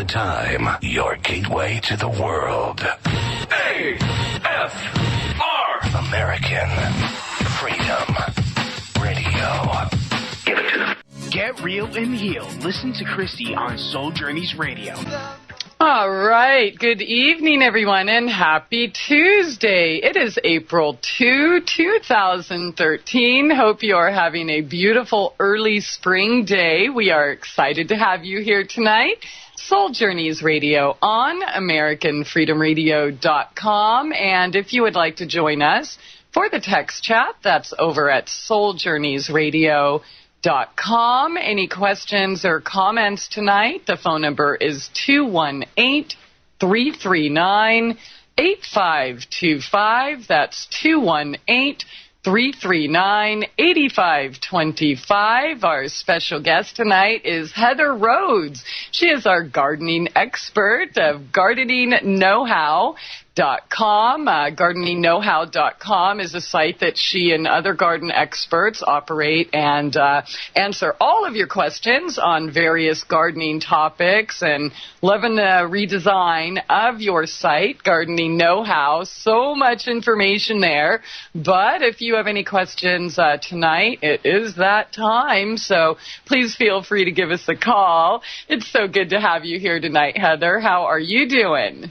the time. Your gateway to the world. AFR. American Freedom Radio. Give it to them. Get real and heal. Listen to Christie on Soul Journeys Radio. All right. Good evening, everyone, and happy Tuesday. It is April 2, 2013. Hope you are having a beautiful early spring day. We are excited to have you here tonight. Soul Journeys Radio on AmericanFreedomRadio.com. And if you would like to join us for the text chat, that's over at souljourneysradio.com. Any questions or comments tonight? The phone number is 218-339-8525. That's 218-339-8525. Our special guest tonight is Heather Rhoades. She is our gardening expert of Gardening Know-How. GardeningKnowHow.com is a site that she and other garden experts operate and answer all of your questions on various gardening topics and loving the redesign of your site, Gardening Know-How. So much information there. But if you have any questions tonight, it is that time. So please feel free to give us a call. It's so good to have you here tonight, Heather. How are you doing?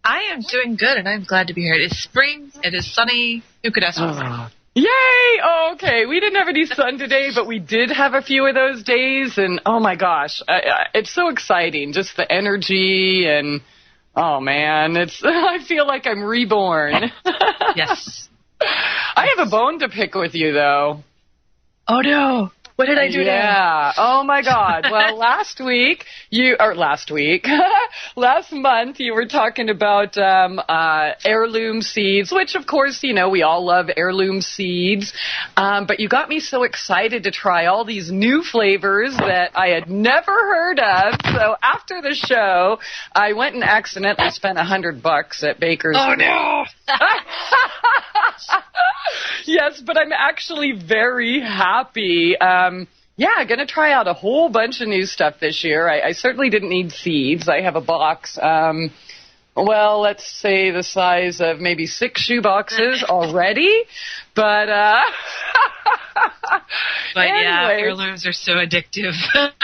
I am doing good, and I'm glad to be here. It is spring. It is sunny. Who could ask for more? Yay! Oh, okay. We didn't have any sun today, but we did have a few of those days, and oh my gosh, it's so exciting. Just the energy, and oh man, I feel like I'm reborn. Yes. I have a bone to pick with you, though. Oh no. What did I do now? Yeah. Oh, my God. Well, last month, you were talking about heirloom seeds, which, of course, you know, we all love heirloom seeds. But you got me so excited to try all these new flavors that I had never heard of. So after the show, I went and accidentally spent $100 at Baker's. Oh, no. Yes, but I'm actually very happy. I'm going to try out a whole bunch of new stuff this year. I certainly didn't need seeds. I have a box, let's say the size of maybe 6 shoe boxes already. But, anyway. Yeah, heirlooms are so addictive.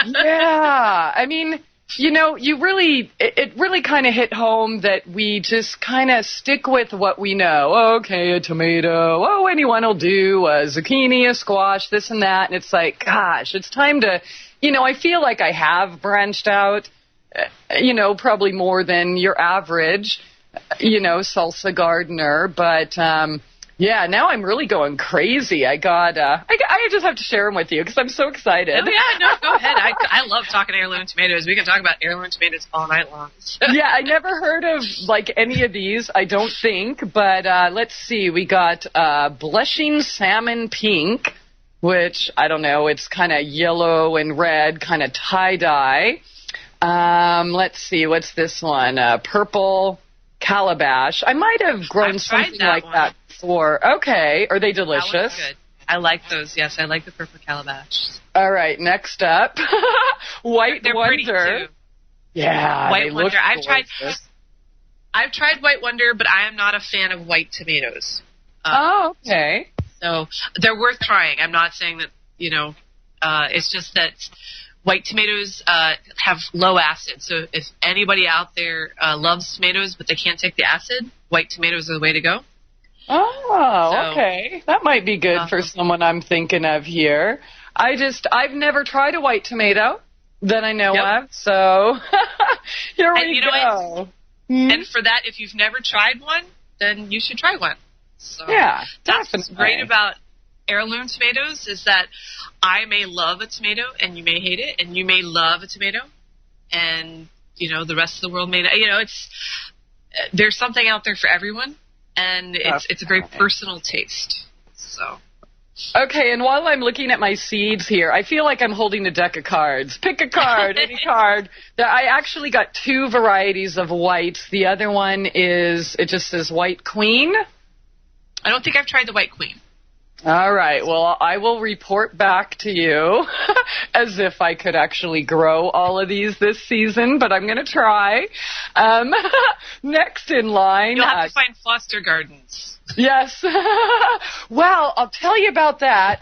Yeah, I mean, you know, it really kind of hit home that we just kind of stick with what we know. Okay, a tomato. Oh, anyone will do. A zucchini, a squash, this and that. And it's like, gosh, it's time to, you know, I feel like I have branched out, you know, probably more than your average, you know, salsa gardener. But, yeah, now I'm really going crazy. I just have to share them with you because I'm so excited. Oh, yeah, no, go ahead. I love talking heirloom tomatoes. We can talk about heirloom tomatoes all night long. Yeah, I never heard of, like, any of these, I don't think. But let's see. We got blushing salmon pink, which, I don't know, it's kind of yellow and red, kind of tie-dye. Let's see. What's this one? Purple calabash. I might have grown something like that. Okay. Are they delicious? Good. I like those. Yes, I like the purple calabash. All right. Next up, White They're Wonder. pretty too. Yeah, White Wonder. I've tried White Wonder, but I am not a fan of white tomatoes. Okay. So they're worth trying. I'm not saying that, you know, it's just that white tomatoes have low acid. So if anybody out there loves tomatoes but they can't take the acid, white tomatoes are the way to go. Oh, okay. That might be good for someone I'm thinking of here. I've never tried a white tomato that I know of, so here we go. And for that, if you've never tried one, then you should try one. So yeah, that's what's great about heirloom tomatoes is that I may love a tomato and you may hate it, and you may love a tomato, and you know the rest of the world may not. You know, there's something out there for everyone. And it's a very personal taste. So. Okay, and while I'm looking at my seeds here, I feel like I'm holding a deck of cards. Pick a card, any card. I actually got 2 varieties of whites. The other one it just says White Queen. I don't think I've tried the White Queen. All right. Well, I will report back to you as if I could actually grow all of these this season, but I'm going to try. Next in line. You'll have to find foster gardens. Yes. Well, I'll tell you about that.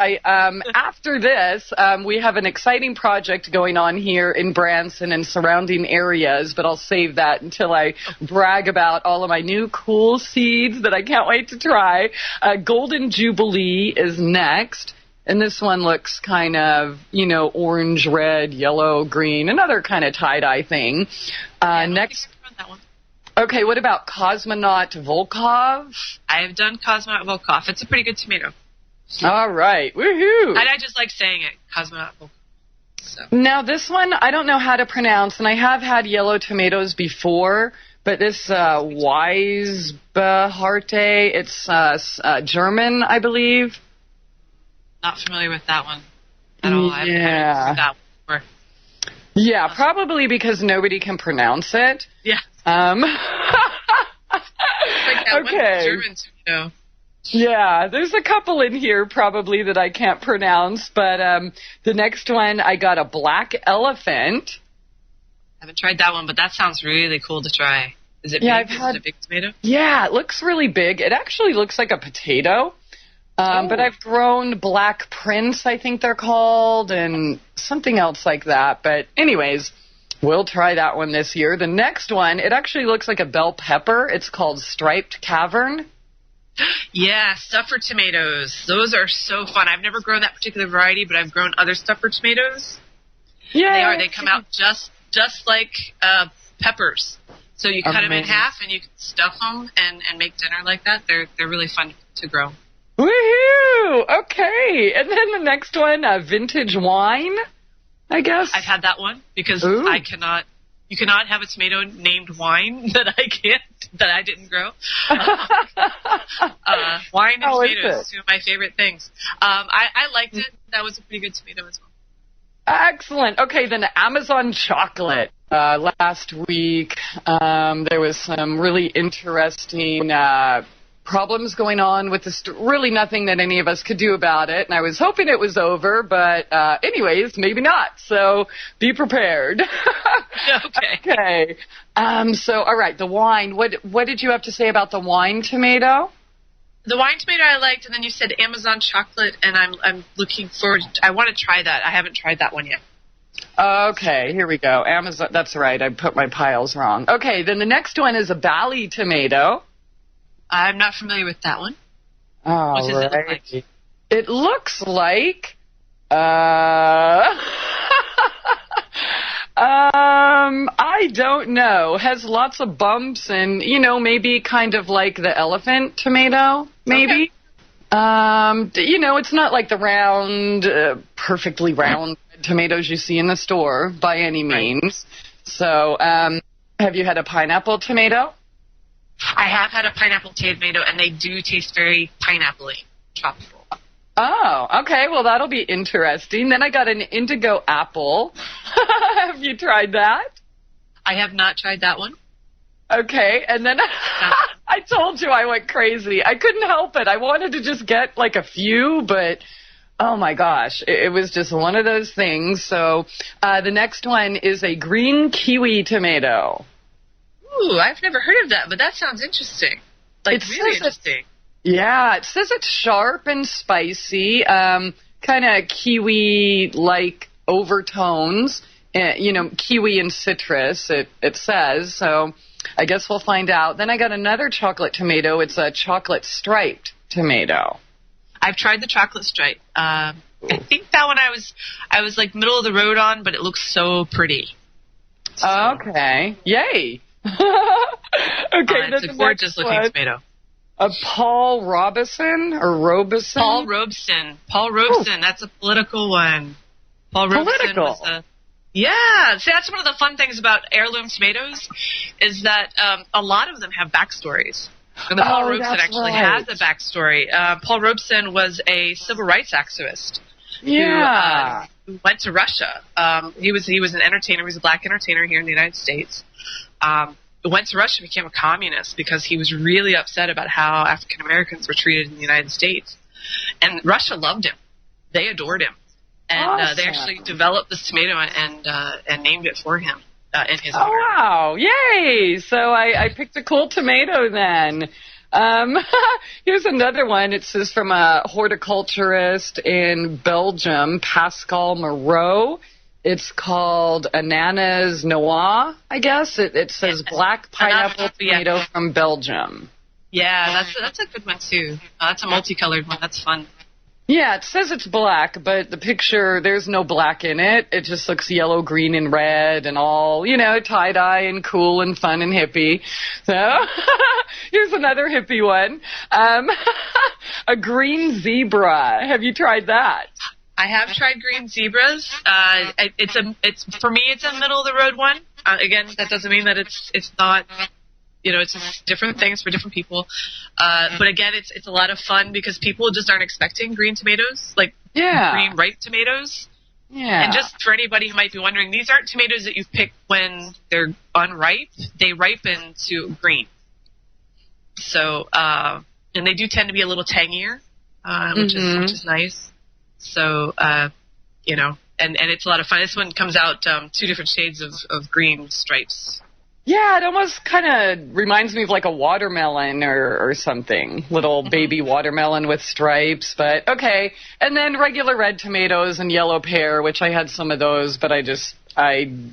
After this, we have an exciting project going on here in Branson and surrounding areas, but I'll save that until I brag about all of my new cool seeds that I can't wait to try. Golden Jubilee is next. And this one looks kind of, orange, red, yellow, green, another kind of tie-dye thing. Next. That one. Okay, what about Cosmonaut Volkov? I have done Cosmonaut Volkov. It's a pretty good tomato. All right, woohoo! And I just like saying it, Cosmonaut Volkov. So. Now, this one, I don't know how to pronounce, and I have had yellow tomatoes before, but this Weisbeharte, it's German, I believe. Not familiar with that one at all. I've heard that one before. Yeah, probably because nobody can pronounce it. Yeah. Okay. German tomato. Yeah, there's a couple in here probably that I can't pronounce, but the next one I got a black elephant. I haven't tried that one, but that sounds really cool to try. Is it big? Is it a big tomato? Yeah, it looks really big. It actually looks like a potato. But I've grown Black Prince, I think they're called, and something else like that. But anyways, we'll try that one this year. The next one, it actually looks like a bell pepper. It's called Striped Cavern. Yeah, stuffer tomatoes. Those are so fun. I've never grown that particular variety, but I've grown other stuffer tomatoes. Yeah, they come out just like peppers. So you cut them in half and you can stuff them and make dinner like that. They're really fun to grow. Woohoo! Okay, and then the next one, vintage wine, I guess. I've had that one because you cannot have a tomato named wine that I didn't grow. Wine and tomatoes, two of my favorite things. I liked it. That was a pretty good tomato as well. Excellent. Okay, then Amazon chocolate. Last week, there was some really interesting problems going on with this. Really nothing that any of us could do about it, and I was hoping it was over, but anyways, maybe not. So be prepared. Okay. So all right, the wine. What did you have to say about the wine tomato? The wine tomato I liked, and then you said Amazon chocolate, and I'm looking forward. I want to try that. I haven't tried that one yet. Okay, here we go. Amazon. That's right. I put my piles wrong. Okay, then the next one is a Bali tomato. I'm not familiar with that one. Oh, what does it look like? It looks like I don't know. Has lots of bumps and, maybe kind of like the elephant tomato, maybe. Okay. It's not like the round, perfectly round tomatoes you see in the store by any means. Right. So, have you had a pineapple tomato? I have had a pineapple tomato, and they do taste very pineapple-y, tropical. Oh, okay. Well, that'll be interesting. Then I got an indigo apple. Have you tried that? I have not tried that one. Okay, and then I told you I went crazy. I couldn't help it. I wanted to just get like a few, but oh my gosh, it was just one of those things. So the next one is a green kiwi tomato. Ooh, I've never heard of that, but that sounds interesting. Like, really interesting. Yeah, it says it's sharp and spicy, kind of kiwi-like overtones, kiwi and citrus, it says. So I guess we'll find out. Then I got another chocolate tomato. It's a chocolate striped tomato. I've tried the chocolate stripe. I think that one I was like middle of the road on, but it looks so pretty. So. Okay. Yay. Okay, it's a gorgeous looking tomato. A Paul Robeson or Robeson? Paul Robeson. Paul Robeson. That's a political one. Paul Robeson was yeah. See, that's one of the fun things about heirloom tomatoes is that a lot of them have backstories. And the Paul Robeson actually has a backstory. Paul Robeson was a civil rights activist. Yeah. Who went to Russia. He was an entertainer. He was a black entertainer here in the United States. Went to Russia and became a communist because he was really upset about how African Americans were treated in the United States. And Russia loved him. They adored him. And they actually developed this tomato and named it for him in his honor. Oh, wow. Yay. So I picked a cool tomato then. Here's another one. It says from a horticulturist in Belgium, Pascal Moreau. It's called Ananas Noir, I guess. It says black pineapple tomato from Belgium. Yeah, that's a good one, too. That's a multicolored one. That's fun. Yeah, it says it's black, but the picture, there's no black in it. It just looks yellow, green, and red and all, tie-dye and cool and fun and hippie. So here's another hippie one. A green zebra. Have you tried that? I have tried green zebras. It's for me, it's a middle-of-the-road one. Again, that doesn't mean that it's not... it's different things for different people. But again, it's a lot of fun because people just aren't expecting green tomatoes, like green ripe tomatoes. Yeah. And just for anybody who might be wondering, these aren't tomatoes that you pick when they're unripe. They ripen to green. So, and they do tend to be a little tangier, which is nice. So, and it's a lot of fun. This one comes out 2 different shades of green stripes. Yeah, it almost kind of reminds me of like a watermelon or something. Little baby watermelon with stripes, but okay. And then regular red tomatoes and yellow pear, which I had some of those, but I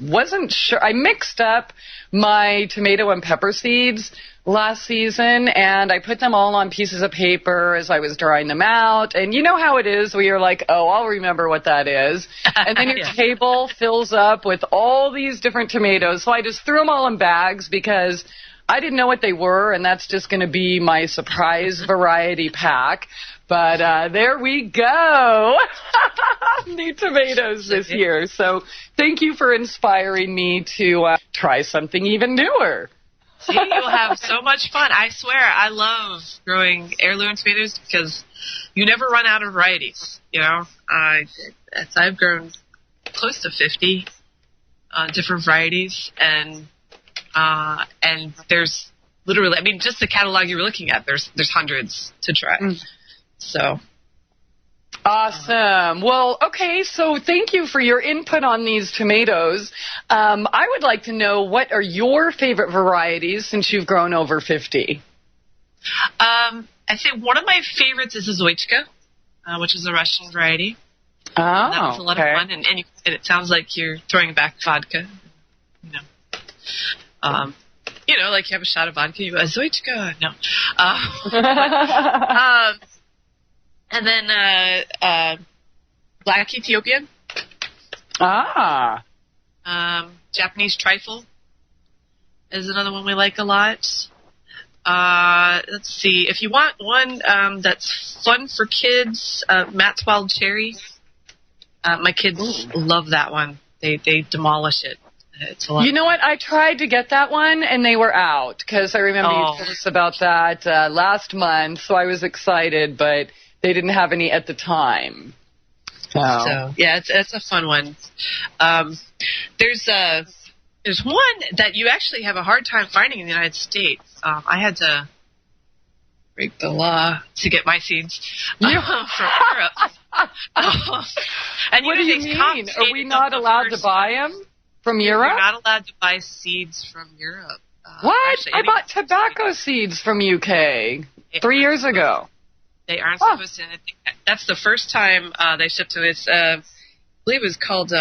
wasn't sure. I mixed up my tomato and pepper seeds last season, and I put them all on pieces of paper as I was drying them out. And you know how it is where you're like, oh, I'll remember what that is. And then your table fills up with all these different tomatoes. So I just threw them all in bags because I didn't know what they were, and that's just going to be my surprise variety pack. But there we go. New tomatoes this year. So thank you for inspiring me to try something even newer. See, you'll have so much fun. I swear, I love growing heirloom tomatoes because you never run out of varieties. I've grown close to 50 different varieties, and there's literally, just the catalog you're looking at, there's hundreds to try. So. Awesome. Well, okay, so thank you for your input on these tomatoes. I would like to know, what are your favorite varieties since you've grown over 50? I think one of my favorites is a Zoichka, which is a Russian variety. Oh, that was a lot of fun, and it sounds like you're throwing back vodka. Like you have a shot of vodka, you go, Zoichka. No. And then black Ethiopian. Japanese trifle is another one we like a lot. Let's see. If you want one that's fun for kids, Matt's Wild Cherry. My kids love that one. They demolish it. It's a lot. You know what? I tried to get that one, and they were out because I remember you told us about that last month, so I was excited, but they didn't have any at the time. So yeah, it's a fun one. There's one that you actually have a hard time finding in the United States. I had to break the law to get my seeds from Europe. And what do you mean? Are we not allowed to buy them from Europe? You're not allowed to buy seeds from Europe. What? Actually, I bought tobacco seeds from UK 3 years ago. They aren't supposed to. That's the first time they shipped to us. I believe it was called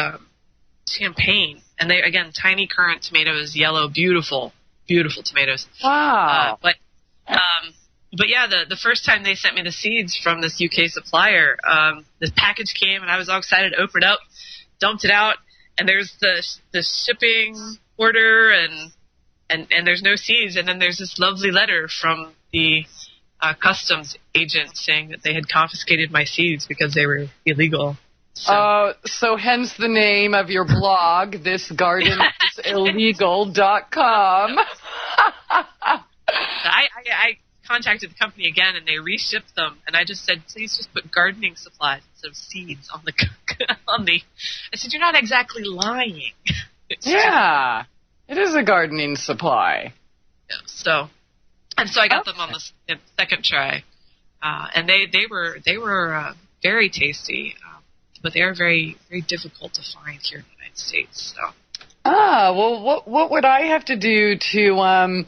Champagne. And they, again, tiny currant tomatoes, yellow, beautiful, beautiful tomatoes. Wow. But yeah, the first time they sent me the seeds from this UK supplier, the package came and I was all excited, opened it up, dumped it out, and there's the shipping order and there's no seeds, and then there's this lovely letter from the customs agent saying that they had confiscated my seeds because they were illegal. So hence the name of your blog, thisgardenisillegal.com. I contacted the company again, and they reshipped them, and I just said, please just put gardening supplies instead of seeds on the. I said, you're not exactly lying. Yeah, it is a gardening supply. Yeah, so I got them on the second try, and they were very tasty. but they are very, very difficult to find here in the United States. So. Well, what would I have to do to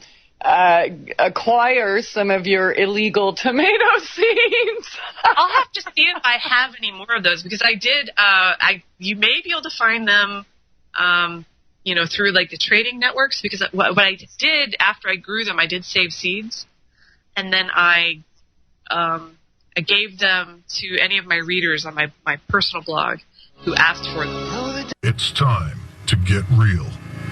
acquire some of your illegal tomato seeds? I'll have to see if I have any more of those, because I did. You may be able to find them, through like the trading networks. Because what I did after I grew them, I did save seeds, and then I gave them to any of my readers on my personal blog who asked for them. It's time to get real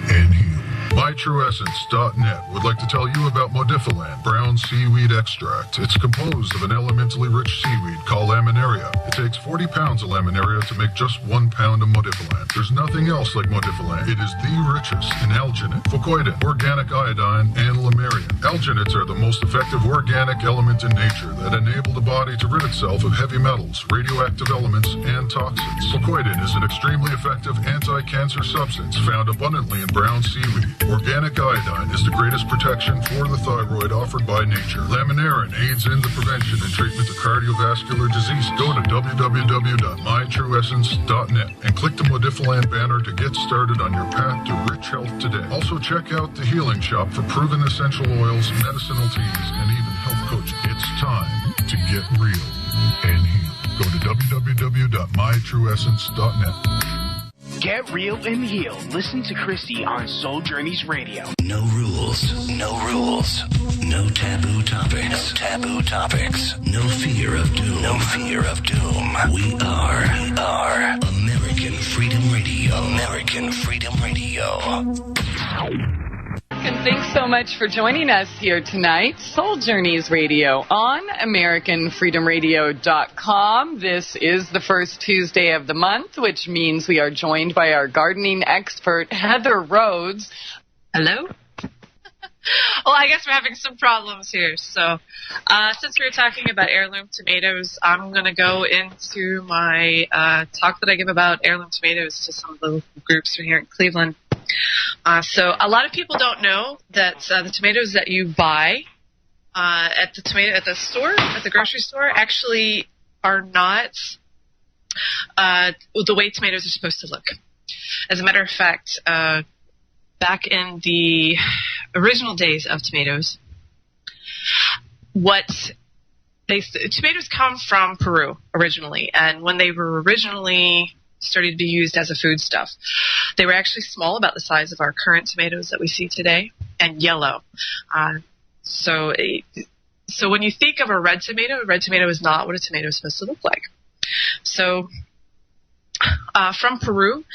and heal. MyTrueEssence.net would like to tell you about Modifilan brown seaweed extract. It's composed of an elementally rich seaweed called laminaria. It takes 40 pounds of laminaria to make just 1 pound of Modifilan. There's nothing else like Modifilan. It is the richest in alginate, fucoidin, organic iodine, and lamarian. Alginates are the most effective organic element in nature that enable the body to rid itself of heavy metals, radioactive elements, and toxins. Fucoidin is an extremely effective anti-cancer substance found abundantly in brown seaweed. Organic iodine is the greatest protection for the thyroid offered by nature. Laminarin aids in the prevention and treatment of cardiovascular disease. Go to www.mytrueessence.net and click the Modifilan banner to get started on your path to rich health today. Also check out the Healing Shop for proven essential oils, medicinal teas, and even health coaching. It's time to get real and heal. Go to www.mytrueessence.net. Get real and heal. Listen to Christie on Soul Journeys Radio. No rules. No rules. No taboo topics. No taboo topics. No fear of doom. No fear of doom. We are American Freedom Radio. American Freedom Radio. And thanks so much for joining us here tonight. Soul Journeys Radio on AmericanFreedomRadio.com. This is the first Tuesday of the month, which means we are joined by our gardening expert, Heather Rhoades. Hello? Well, I guess we're having some problems here. So since we were talking about heirloom tomatoes, I'm going to go into my talk that I give about heirloom tomatoes to some of the groups here in Cleveland. So a lot of people don't know that the tomatoes that you buy at the grocery store, actually are not the way tomatoes are supposed to look. As a matter of fact, back in the original days of tomatoes, tomatoes come from Peru originally, and when they were originally started to be used as a foodstuff, they were actually small, about the size of our current tomatoes that we see today, and yellow. So when you think of a red tomato is not what a tomato is supposed to look like. So from Peru,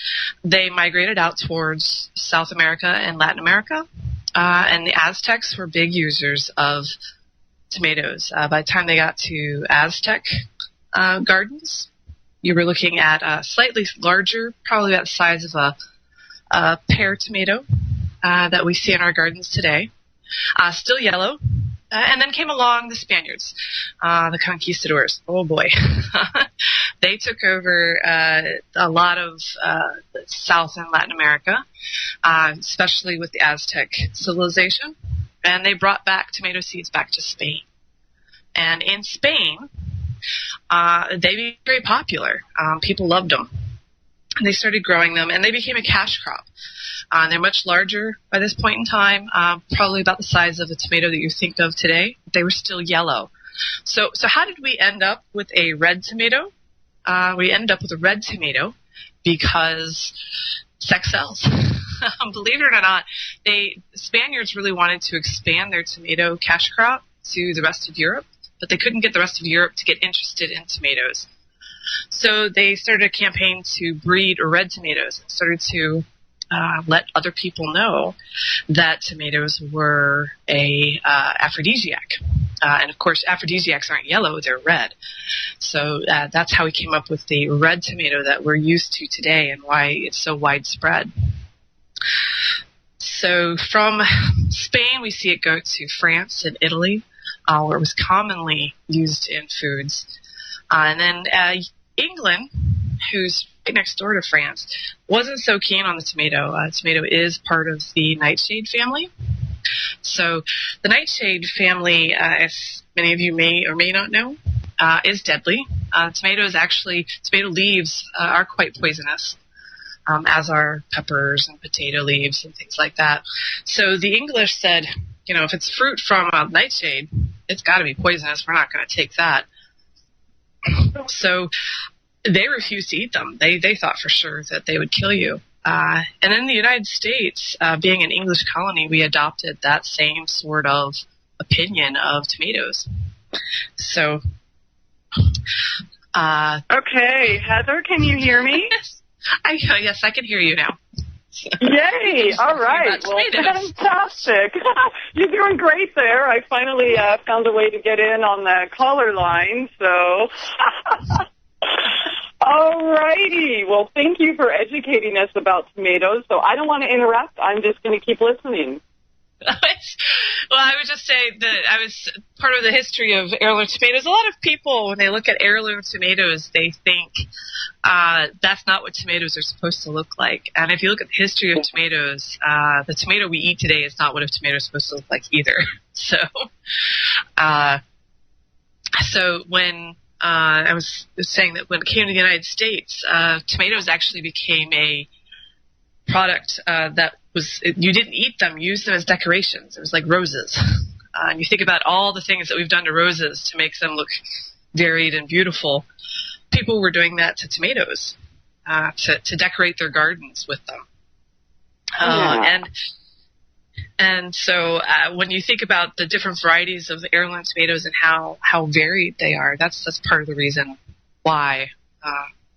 they migrated out towards South America and Latin America, and the Aztecs were big users of tomatoes. By the time they got to Aztec gardens, you were looking at a slightly larger, probably about the size of a pear tomato that we see in our gardens today, still yellow. And then came along the Spaniards, the conquistadors. Oh, boy. They took over a lot of South and Latin America, especially with the Aztec civilization. And they brought back tomato seeds back to Spain. And in Spain, they became very popular. People loved them. And they started growing them, and they became a cash crop. They're much larger by this point in time, probably about the size of a tomato that you think of today. They were still yellow. So how did we end up with a red tomato? We ended up with a red tomato because sex sells. Believe it or not, the Spaniards really wanted to expand their tomato cash crop to the rest of Europe, but they couldn't get the rest of Europe to get interested in tomatoes. So they started a campaign to breed red tomatoes and started to let other people know that tomatoes were a aphrodisiac. And, of course, aphrodisiacs aren't yellow, they're red. So that's how we came up with the red tomato that we're used to today and why it's so widespread. So from Spain, we see it go to France and Italy, where it was commonly used in foods. And then England, who's right next door to France, wasn't so keen on the tomato. Tomato is part of the nightshade family. So the nightshade family, as many of you may or may not know, is deadly. Tomato leaves are quite poisonous, as are peppers and potato leaves and things like that. So the English said, if it's fruit from a nightshade, it's got to be poisonous. We're not going to take that. So they refused to eat them. They thought for sure that they would kill you. And in the United States, being an English colony, we adopted that same sort of opinion of tomatoes. So, okay, Heather, can you hear me? Yes, I can hear you now. Yay! All right. Well, fantastic. You're doing great there. I finally found a way to get in on the caller line, so... All righty. Well, thank you for educating us about tomatoes. So I don't want to interrupt. I'm just going to keep listening. Well, I would just say that I was part of the history of heirloom tomatoes. A lot of people, when they look at heirloom tomatoes, they think that's not what tomatoes are supposed to look like. And if you look at the history of tomatoes, the tomato we eat today is not what a tomato is supposed to look like either. So when I was saying that when it came to the United States, tomatoes actually became a product that was, you didn't eat them, you used them as decorations. It was like roses. And you think about all the things that we've done to roses to make them look varied and beautiful. People were doing that to tomatoes, to decorate their gardens with them. And so when you think about the different varieties of heirloom tomatoes and how varied they are, that's part of the reason why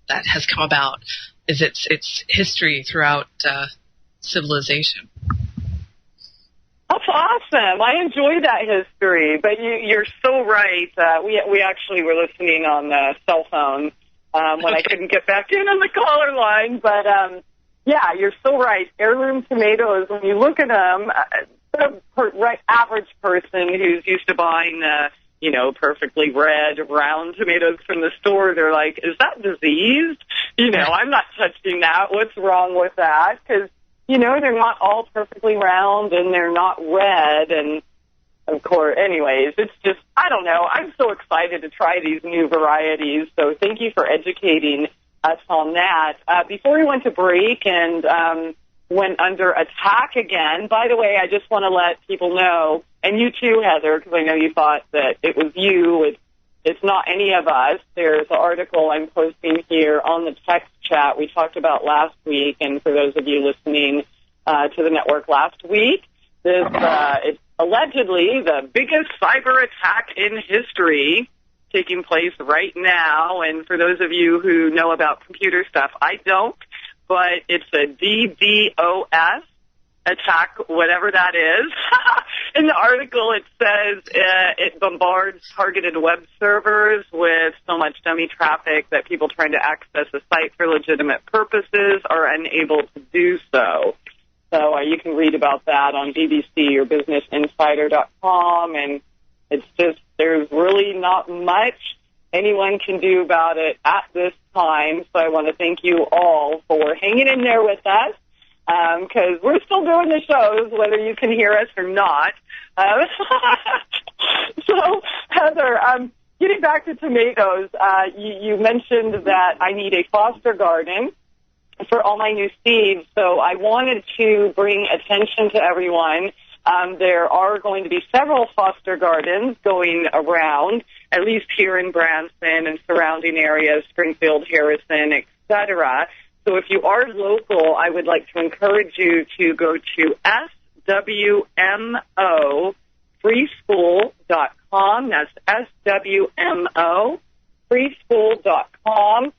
that has come about, is its history throughout civilization. That's awesome. I enjoy that history, but you're so right. We actually were listening on the cell phone when I couldn't get back in on the caller line, but yeah, you're so right. Heirloom tomatoes, when you look at them, the average person who's used to buying, perfectly red, round tomatoes from the store, they're like, is that diseased? I'm not touching that. What's wrong with that? Because, they're not all perfectly round and they're not red. And, of course, anyways, it's just, I don't know. I'm so excited to try these new varieties. So thank you for educating us on that. Before we went to break and went under attack again, by the way, I just want to let people know, and you too, Heather, because I know you thought that it was you. It's not any of us. There's an article I'm posting here on the text chat we talked about last week, and for those of you listening to the network last week, it's allegedly the biggest cyber attack in history taking place right now. And for those of you who know about computer stuff, I don't, but it's a DDoS attack, whatever that is. In the article, it says it bombards targeted web servers with so much dummy traffic that people trying to access a site for legitimate purposes are unable to do so. So you can read about that on BBC or BusinessInsider.com, and it's just, there's really not much anyone can do about it at this time. So I want to thank you all for hanging in there with us, because we're still doing the shows, whether you can hear us or not. So, Heather, getting back to tomatoes, you mentioned that I need a foster garden for all my new seeds. So I wanted to bring attention to everyone. There are going to be several foster gardens going around, at least here in Branson and surrounding areas, Springfield, Harrison, etc. So if you are local, I would like to encourage you to go to swmofreeschool.com. That's SWMO, freeschool.com.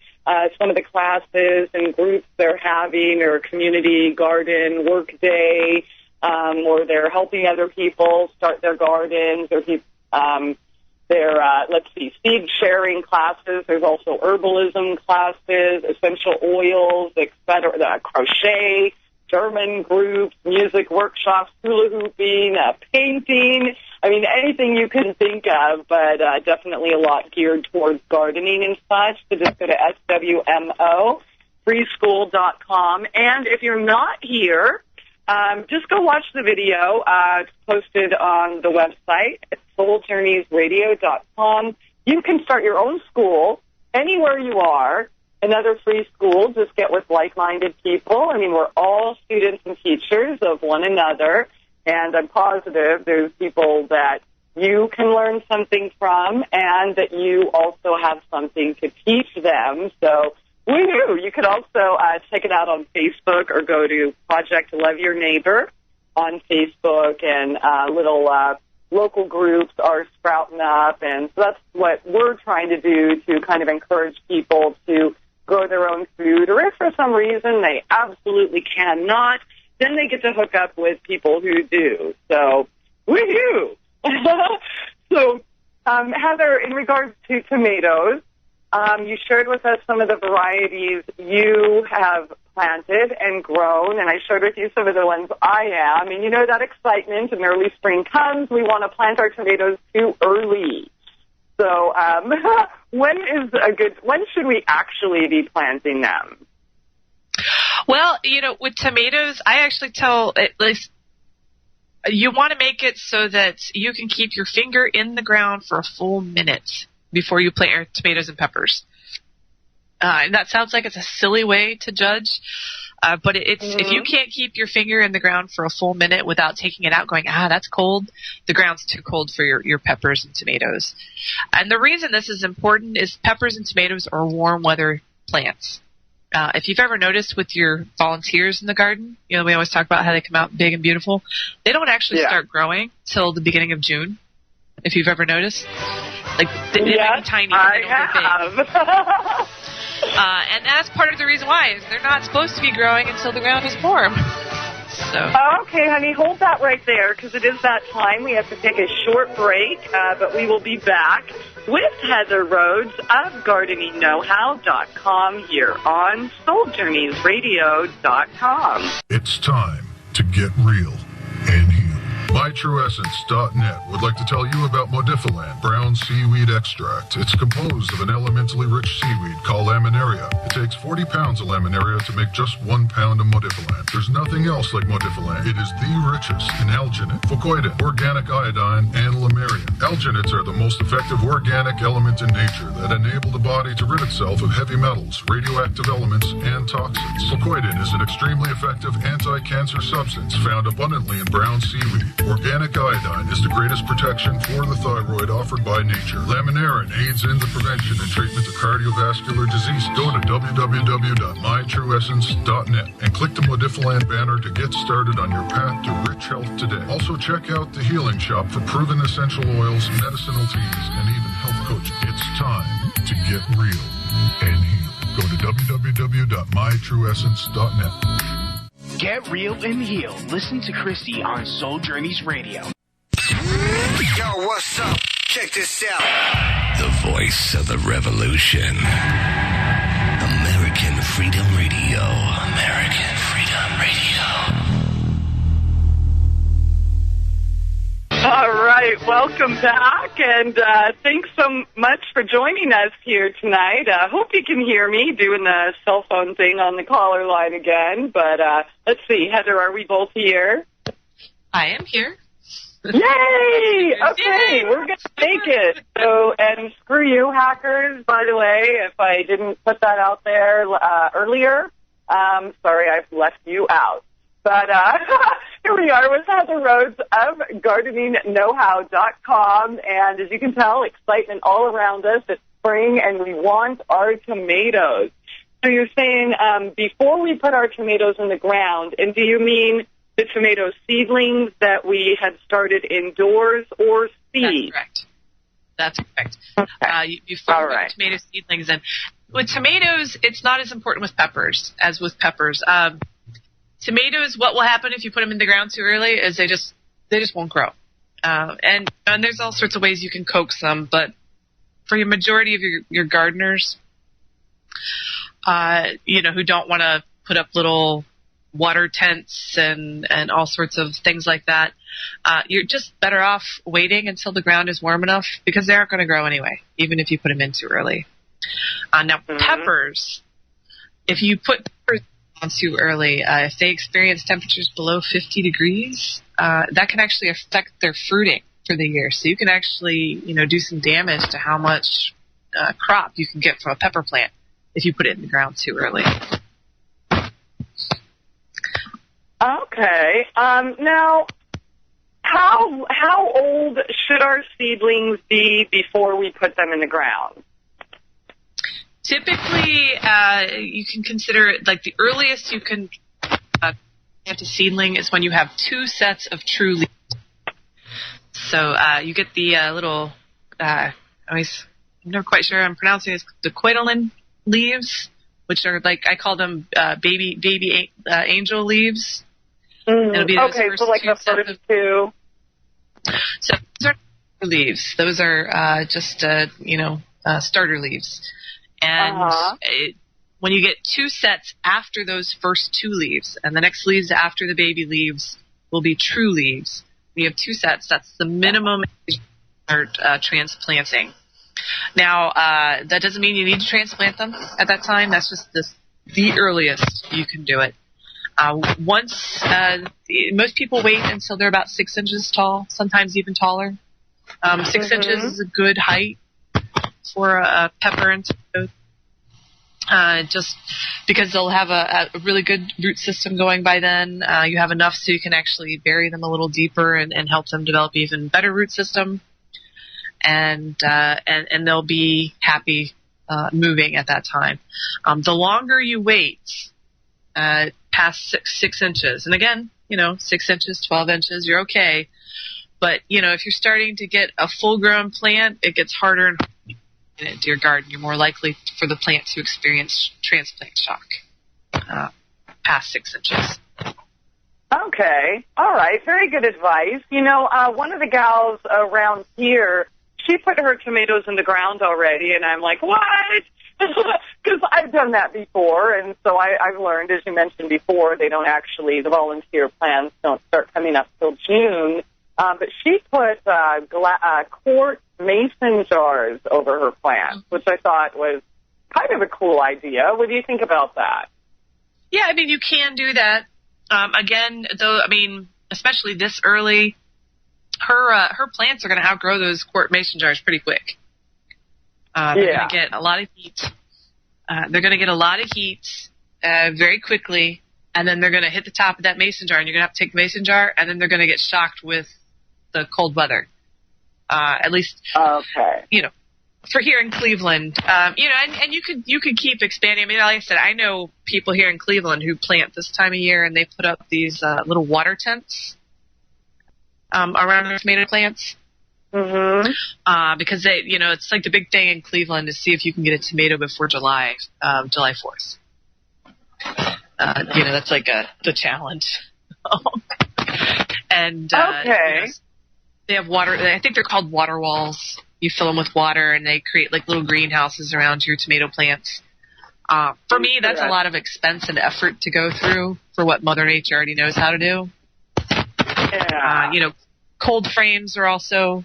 Some of the classes and groups they're having, or community garden work day, or they're helping other people start their gardens, or seed sharing classes. There's also herbalism classes, essential oils, etc., crochet, German groups, music workshops, hula hooping, painting. I mean, anything you can think of, but definitely a lot geared towards gardening and such. So just go to swmofreeschool.com. And if you're not here, just go watch the video. It's posted on the website at souljourneysradio.com. you can start your own school anywhere you are. Another free school, just get with like-minded people. I mean, we're all students and teachers of one another, and I'm positive there's people that you can learn something from and that you also have something to teach them. So, woohoo! You could also check it out on Facebook or go to Project Love Your Neighbor on Facebook, and little local groups are sprouting up, and so that's what we're trying to do to kind of encourage people to grow their own food, or if for some reason they absolutely cannot, then they get to hook up with people who do. So, woohoo! So, Heather, in regards to tomatoes, you shared with us some of the varieties you have planted and grown, and I shared with you some of the ones I am. And you know that excitement when early spring comes, we want to plant our tomatoes too early. So when should we actually be planting them? Well, you know, with tomatoes, I actually tell at least you want to make it so that you can keep your finger in the ground for a full minute before you plant your tomatoes and peppers. And that sounds like it's a silly way to judge, but if you can't keep your finger in the ground for a full minute without taking it out going, that's cold, the ground's too cold for your peppers and tomatoes. And the reason this is important is peppers and tomatoes are warm weather plants. If you've ever noticed with your volunteers in the garden, you know, we always talk about how they come out big and beautiful. They don't actually start growing till the beginning of June, if you've ever noticed. Like, they might be tiny, but they don't get big. And that's part of the reason why, is they're not supposed to be growing until the ground is warm. So. Okay, honey, hold that right there, because it is that time. We have to take a short break, but we will be back with Heather Rhoades of GardeningKnowHow.com here on SoulJourneysRadio.com. It's time to get real and heal. MyTrueEssence.net would like to tell you about Modifiland brown seaweed extract. It's composed of an elementally rich seaweed called laminaria. It takes 40 pounds of laminaria to make just 1 pound of Modifiland. There's nothing else like Modifiland. It is the richest in alginate, fucoidin, organic iodine, and lamarian. Alginates are the most effective organic element in nature that enable the body to rid itself of heavy metals, radioactive elements, and toxins. Fucoidin is an extremely effective anti-cancer substance found abundantly in brown seaweed. Organic iodine is the greatest protection for the thyroid offered by nature. Laminarin aids in the prevention and treatment of cardiovascular disease. Go to www.mytrueessence.net and click the Modifiland banner to get started on your path to rich health today. Also, check out the Healing Shop for proven essential oils, medicinal teas, and even health coaching. It's time to get real and heal. Go to www.mytrueessence.net. Get real and heal. Listen to Christie on Soul Journeys Radio. Yo, what's up? Check this out. The voice of the revolution. American Freedom Radio. American Freedom Radio. All right, welcome back, and thanks so much for joining us here tonight. Hope you can hear me doing the cell phone thing on the caller line again, but let's see. Heather, are we both here? I am here. Yay! Okay, we're going to make it. So, and screw you, hackers, by the way, if I didn't put that out there earlier. Sorry, I've left you out. But here we are with Heather Rhoades of GardeningKnowHow.com. And as you can tell, excitement all around us. It's spring, and we want our tomatoes. So you're saying before we put our tomatoes in the ground, and do you mean the tomato seedlings that we had started indoors, or seeds? That's correct. Okay. Before we put tomato seedlings in. With tomatoes, it's not as important with peppers as with peppers. Tomatoes, what will happen if you put them in the ground too early is they just won't grow. And there's all sorts of ways you can coax them, but for your majority of your gardeners, who don't want to put up little water tents and all sorts of things like that, you're just better off waiting until the ground is warm enough, because they aren't going to grow anyway, even if you put them in too early. Now, peppers, if you put peppers on too early, if they experience temperatures below 50 degrees, that can actually affect their fruiting. for the year. So you can actually, do some damage to how much crop you can get from a pepper plant if you put it in the ground too early. Okay. Now, how old should our seedlings be before we put them in the ground? Typically, you can consider it like the earliest you can plant a seedling is when you have 2 sets of true leaves. So you get the little, I'm never quite sure I'm pronouncing it, the cotyledon leaves, which are like, I call them baby angel leaves. It'll be okay, so like the first 2. So those are leaves. Those are just, starter leaves. And when you get 2 sets after those first 2 leaves, and the next leaves after the baby leaves will be true leaves. We have 2 sets. That's the minimum transplanting. Now, that doesn't mean you need to transplant them at that time. That's just the earliest you can do it. Most people wait until they're about 6 inches tall, sometimes even taller. 6 inches is a good height for a pepper and tomato, just because they'll have a really good root system going by then. You have enough so you can actually bury them a little deeper and help them develop even better root system, and they'll be happy moving at that time. The longer you wait past 6 inches, and again, 6 inches, 12 inches, you're okay. But, if you're starting to get a full-grown plant, it gets harder and harder into your garden. You're more likely for the plant to experience transplant shock past 6 inches. Okay. All right. Very good advice. One of the gals around here, she put her tomatoes in the ground already, and I'm like, what? Because I've done that before, and so I've learned, as you mentioned before, the volunteer plants don't start coming up till June. But she put quart mason jars over her plants, which I thought was kind of a cool idea. What do you think about that? Yeah, you can do that. Again, though, especially this early, her plants are going to outgrow those quart mason jars pretty quick. They're going to get a lot of heat. They're going to get a lot of heat very quickly, and then they're going to hit the top of that mason jar, and you're going to have to take the mason jar, and then they're going to get shocked with the cold weather. At least, for here in Cleveland, and you could keep expanding. Like I said, I know people here in Cleveland who plant this time of year, and they put up these little water tents around their tomato plants. Because they, it's like the big thing in Cleveland to see if you can get a tomato before July 4th. That's like the challenge. And they have water. I think they're called water walls. You fill them with water, and they create like little greenhouses around your tomato plants. For me, that's a lot of expense and effort to go through for what Mother Nature already knows how to do. Cold frames are also,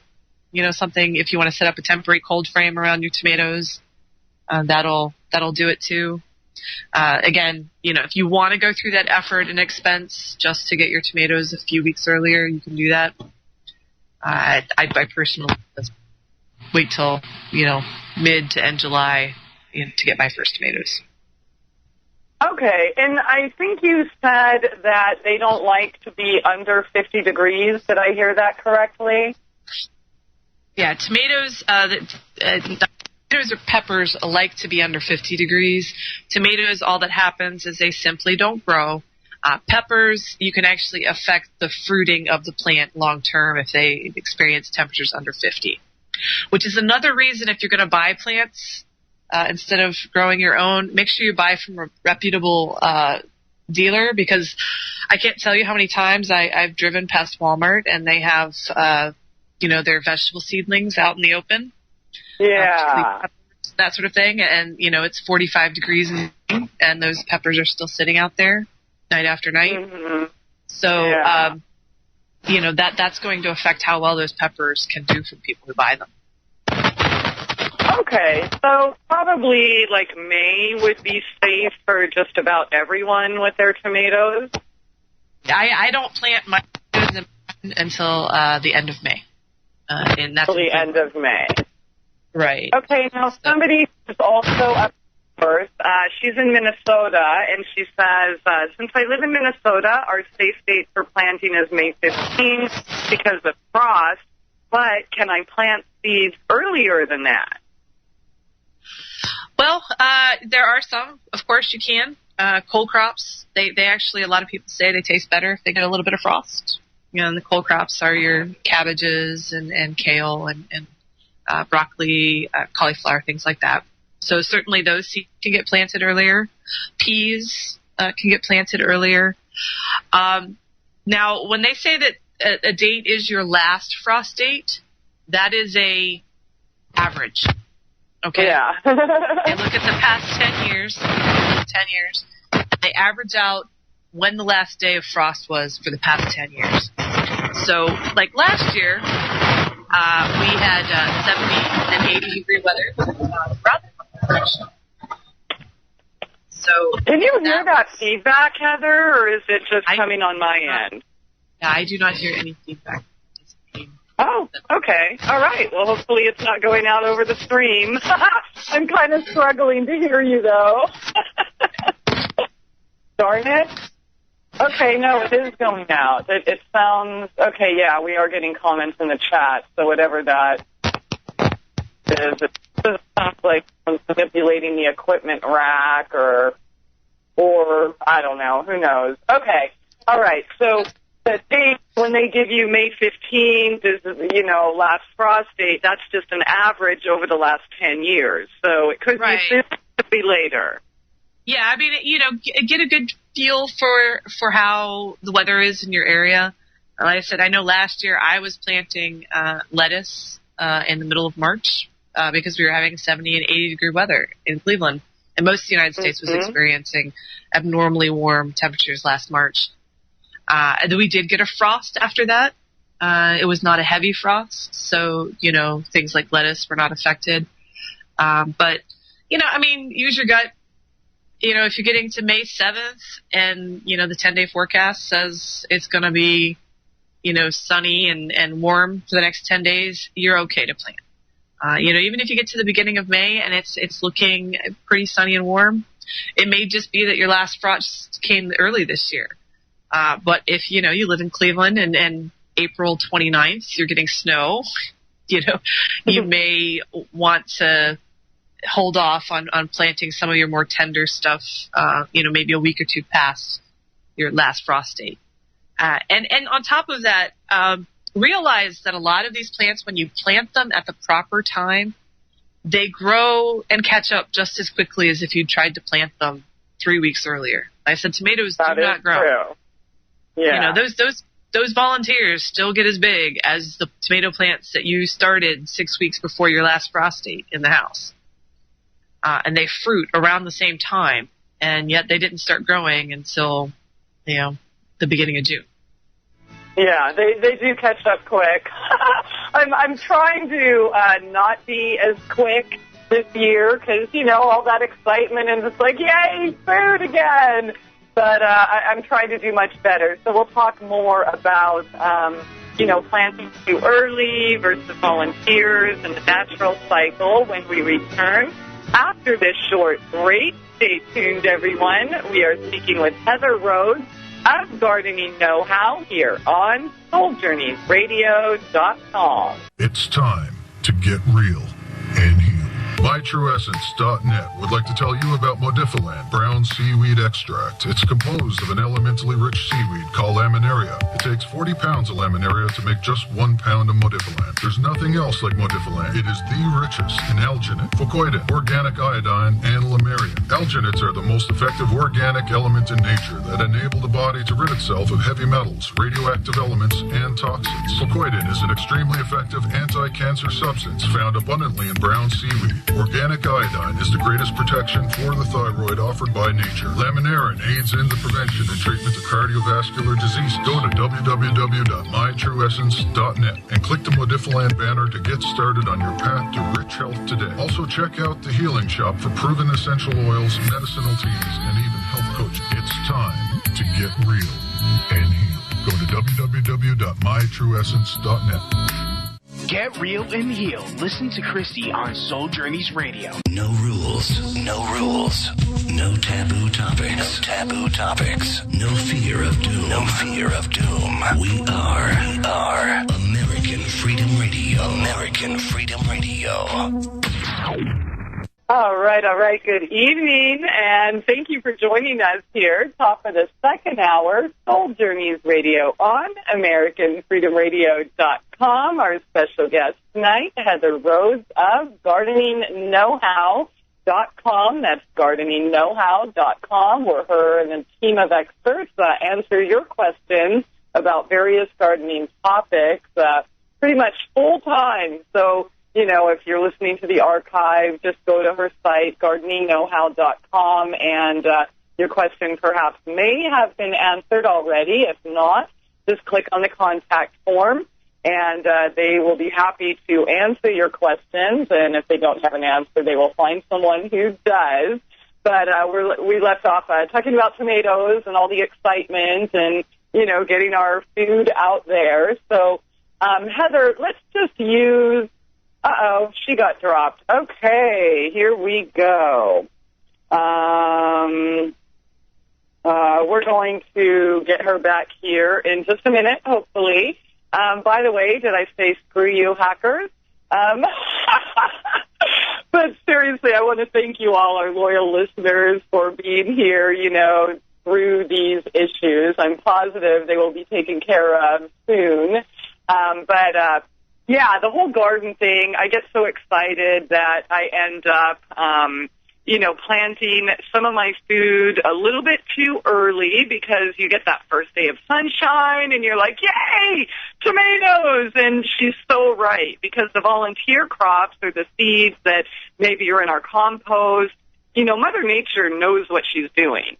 something. If you want to set up a temporary cold frame around your tomatoes, that'll do it too. Again, if you want to go through that effort and expense just to get your tomatoes a few weeks earlier, you can do that. I personally wait till, mid to end July to get my first tomatoes. Okay, and I think you said that they don't like to be under 50 degrees. Did I hear that correctly? Yeah, tomatoes, tomatoes or peppers like to be under 50 degrees. Tomatoes, all that happens is they simply don't grow. Peppers, you can actually affect the fruiting of the plant long term if they experience temperatures under 50, which is another reason if you're going to buy plants instead of growing your own, make sure you buy from a reputable dealer, because I can't tell you how many times I've driven past Walmart and they have, their vegetable seedlings out in the open. Yeah. That sort of thing. And, it's 45 degrees and those peppers are still sitting out there night after night. Mm-hmm. So, that's going to affect how well those peppers can do for people who buy them. Okay, so probably like May would be safe for just about everyone with their tomatoes. I don't plant my tomatoes until the end of May. And that's till the end of May. Right. Okay, now somebody is also up first. She's in Minnesota, and she says, since I live in Minnesota, our safe date for planting is May 15th because of frost, but can I plant seeds earlier than that? Well, there are some. Of course you can. Cold crops, they actually, a lot of people say they taste better if they get a little bit of frost. You know, and the cold crops are your cabbages and kale and broccoli, cauliflower, things like that. So certainly those seeds can get planted earlier. Peas can get planted earlier. Now, when they say that a date is your last frost date, that is a average. Okay. Yeah. And look at the past 10 years. They average out when the last day of frost was for the past 10 years. So, like last year, we had 70 and 80 degree weather throughout the country. So, can you hear that feedback, Heather, or is it just coming on my end? Yeah, I do not hear any feedback. Oh, okay. All right. Well, hopefully it's not going out over the stream. I'm kind of struggling to hear you, though. Darn it. Okay, no, it is going out. It sounds... Okay, yeah, we are getting comments in the chat, so whatever that is, it sounds like someone's manipulating the equipment rack or I don't know, who knows. Okay, all right, so the date when they give you May 15th is, last frost date, that's just an average over the last 10 years, so it could be soon, it could be later. Yeah, I mean, get a good feel for how the weather is in your area. Like I said, I know last year I was planting lettuce in the middle of March because we were having 70 and 80 degree weather in Cleveland. And most of the United States was experiencing abnormally warm temperatures last March. And then we did get a frost after that. It was not a heavy frost, so, things like lettuce were not affected. But, use your gut. If you're getting to May 7th and, the 10-day forecast says it's going to be, sunny and warm for the next 10 days, you're okay to plant. Even if you get to the beginning of May and it's looking pretty sunny and warm, it may just be that your last frost came early this year. But if, you live in Cleveland and April 29th, you're getting snow, you may want to hold off on planting some of your more tender stuff, maybe a week or two past your last frost date. And on top of that, realize that a lot of these plants, when you plant them at the proper time, they grow and catch up just as quickly as if you tried to plant them 3 weeks earlier. Like I said, tomatoes do not grow. True. Yeah. Those volunteers still get as big as the tomato plants that you started 6 weeks before your last frost date in the house. And they fruit around the same time, and yet they didn't start growing until, the beginning of June. Yeah, they do catch up quick. I'm trying to not be as quick this year because, all that excitement and it's like, yay, food again. But I'm trying to do much better. So we'll talk more about, planting too early versus volunteers and the natural cycle when we return. After this short break, stay tuned, everyone. We are speaking with Heather Rhoades of Gardening Know-How here on SoulJourneysRadio.com. It's time to get real and heal. MyTrueEssence.net would like to tell you about Modifiland brown seaweed extract. It's composed of an elementally rich seaweed called laminaria. It takes 40 pounds of laminaria to make just 1 pound of Modifiland. There's nothing else like Modifiland. It is the richest in alginate, fucoidin, organic iodine, and lamarian. Alginates are the most effective organic element in nature that enable the body to rid itself of heavy metals, radioactive elements, and toxins. Fucoidin is an extremely effective anti-cancer substance found abundantly in brown seaweed. Organic iodine is the greatest protection for the thyroid offered by nature. Laminarin aids in the prevention and treatment of cardiovascular disease. Go to www.mytrueessence.net and click the Modifiland banner to get started on your path to rich health today. Also check out the Healing Shop for proven essential oils, medicinal teas, and even health coaching. It's time to get real and heal. Go to www.mytrueessence.net. Get real and heal. Listen to Christie on Soul Journeys Radio. No rules, no rules, no taboo topics, taboo topics, no fear of doom, no fear of doom. We are American Freedom Radio, American Freedom Radio. All right. Good evening, and thank you for joining us here, top of the second hour, Soul Journeys Radio on AmericanFreedomRadio.com. Our special guest tonight, Heather Rhoades of GardeningKnowHow.com. That's GardeningKnowHow.com, where her and a team of experts answer your questions about various gardening topics pretty much full time. So, you know, if you're listening to the archive, just go to her site, GardeningKnowHow.com, and your question perhaps may have been answered already. If not, just click on the contact form, and they will be happy to answer your questions. And if they don't have an answer, they will find someone who does. But we left off talking about tomatoes and all the excitement and, you know, getting our food out there. So, Heather, let's just use... Uh-oh, she got dropped. Okay, here we go. We're going to get her back here in just a minute, hopefully. By the way, did I say screw you, hackers? But seriously, I want to thank you all, our loyal listeners, for being here, you know, through these issues. I'm positive they will be taken care of soon. Yeah, the whole garden thing, I get so excited that I end up, you know, planting some of my food a little bit too early because you get that first day of sunshine and you're like, yay, tomatoes! And she's so right, because the volunteer crops or the seeds that maybe are in our compost, you know, Mother Nature knows what she's doing.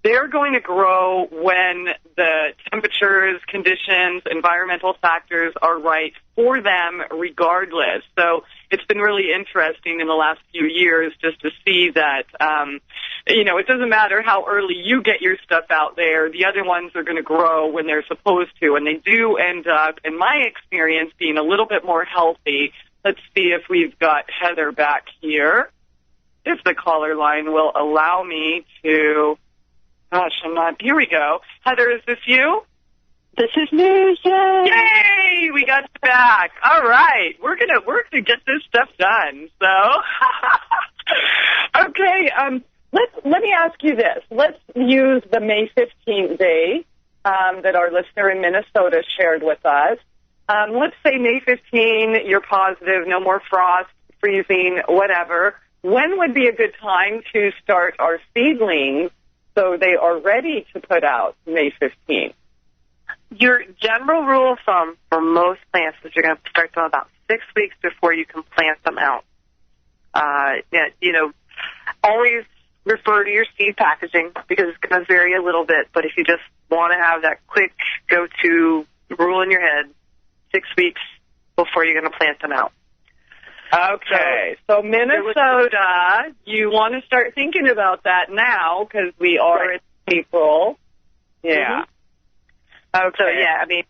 They're going to grow when the temperatures, conditions, environmental factors are right for them regardless. So it's been really interesting in the last few years just to see that, you know, it doesn't matter how early you get your stuff out there. The other ones are going to grow when they're supposed to, and they do end up, in my experience, being a little bit more healthy. Let's see if we've got Heather back here, if the caller line will allow me to... Gosh, I'm not. Here we go. Heather, is this you? This is me. Yay! We got you back. All right, we're gonna get this stuff done. So, okay. Let me ask you this. Let's use the May 15th day that our listener in Minnesota shared with us. Let's say May 15. You're positive. No more frost, freezing, whatever. When would be a good time to start our seedlings so they are ready to put out May 15th? Your general rule of thumb for most plants is you're going to start them about 6 weeks before you can plant them out. You know, always refer to your seed packaging because it's going to vary a little bit, but if you just want to have that quick go-to rule in your head, 6 weeks before you're going to plant them out. Okay, so Minnesota, you want to start thinking about that now because we are in April. Yeah. Mm-hmm. Okay. So, yeah, I mean,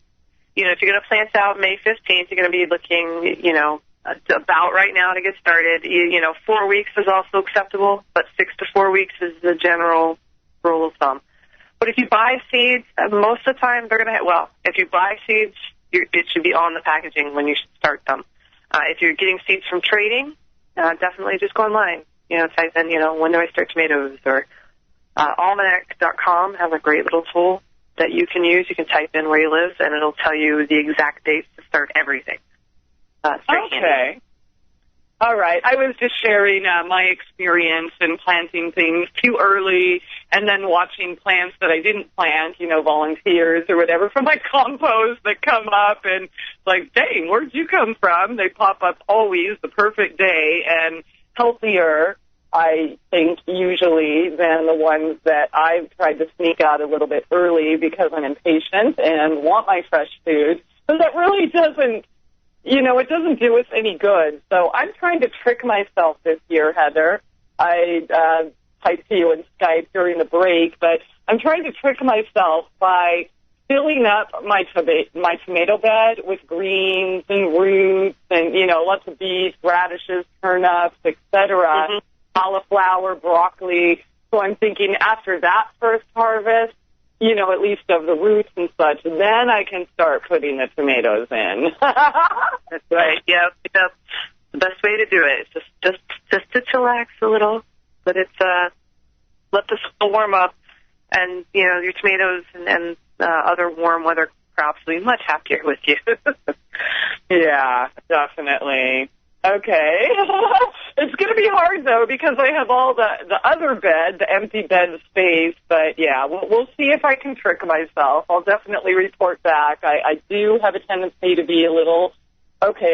you know, if you're going to plant out May 15th, you're going to be looking, you know, about right now to get started. You know, 4 weeks is also acceptable, but 6 to 4 weeks is the general rule of thumb. But if you buy seeds, most of the time they're going to, if you buy seeds, it should be on the packaging when you start them. If you're getting seeds from trading, definitely just go online. You know, type in, you know, when do I start tomatoes? Or almanac.com has a great little tool that you can use. You can type in where you live, and it'll tell you the exact dates to start everything. Okay. All right. I was just sharing my experience in planting things too early and then watching plants that I didn't plant, you know, volunteers or whatever from my compost that come up and like, dang, where'd you come from? They pop up always the perfect day and healthier, I think, usually than the ones that I've tried to sneak out a little bit early because I'm impatient and want my fresh food. But that really doesn't, you know, it doesn't do us any good. So I'm trying to trick myself this year, Heather. I typed to you in Skype during the break, but I'm trying to trick myself by filling up my tomato bed with greens and roots and, lots of beets, radishes, turnips, etc., cauliflower, broccoli. So I'm thinking after that first harvest, at least of the roots and such, then I can start putting the tomatoes in. That's right. Yep. The best way to do it is just to chillax a little, but it's let the soil warm up, and your tomatoes and other warm weather crops will be much happier with you. Yeah, definitely. Okay. It's going to be hard, though, because I have all the other bed, the empty bed space. But, yeah, we'll see if I can trick myself. I'll definitely report back. I do have a tendency to be a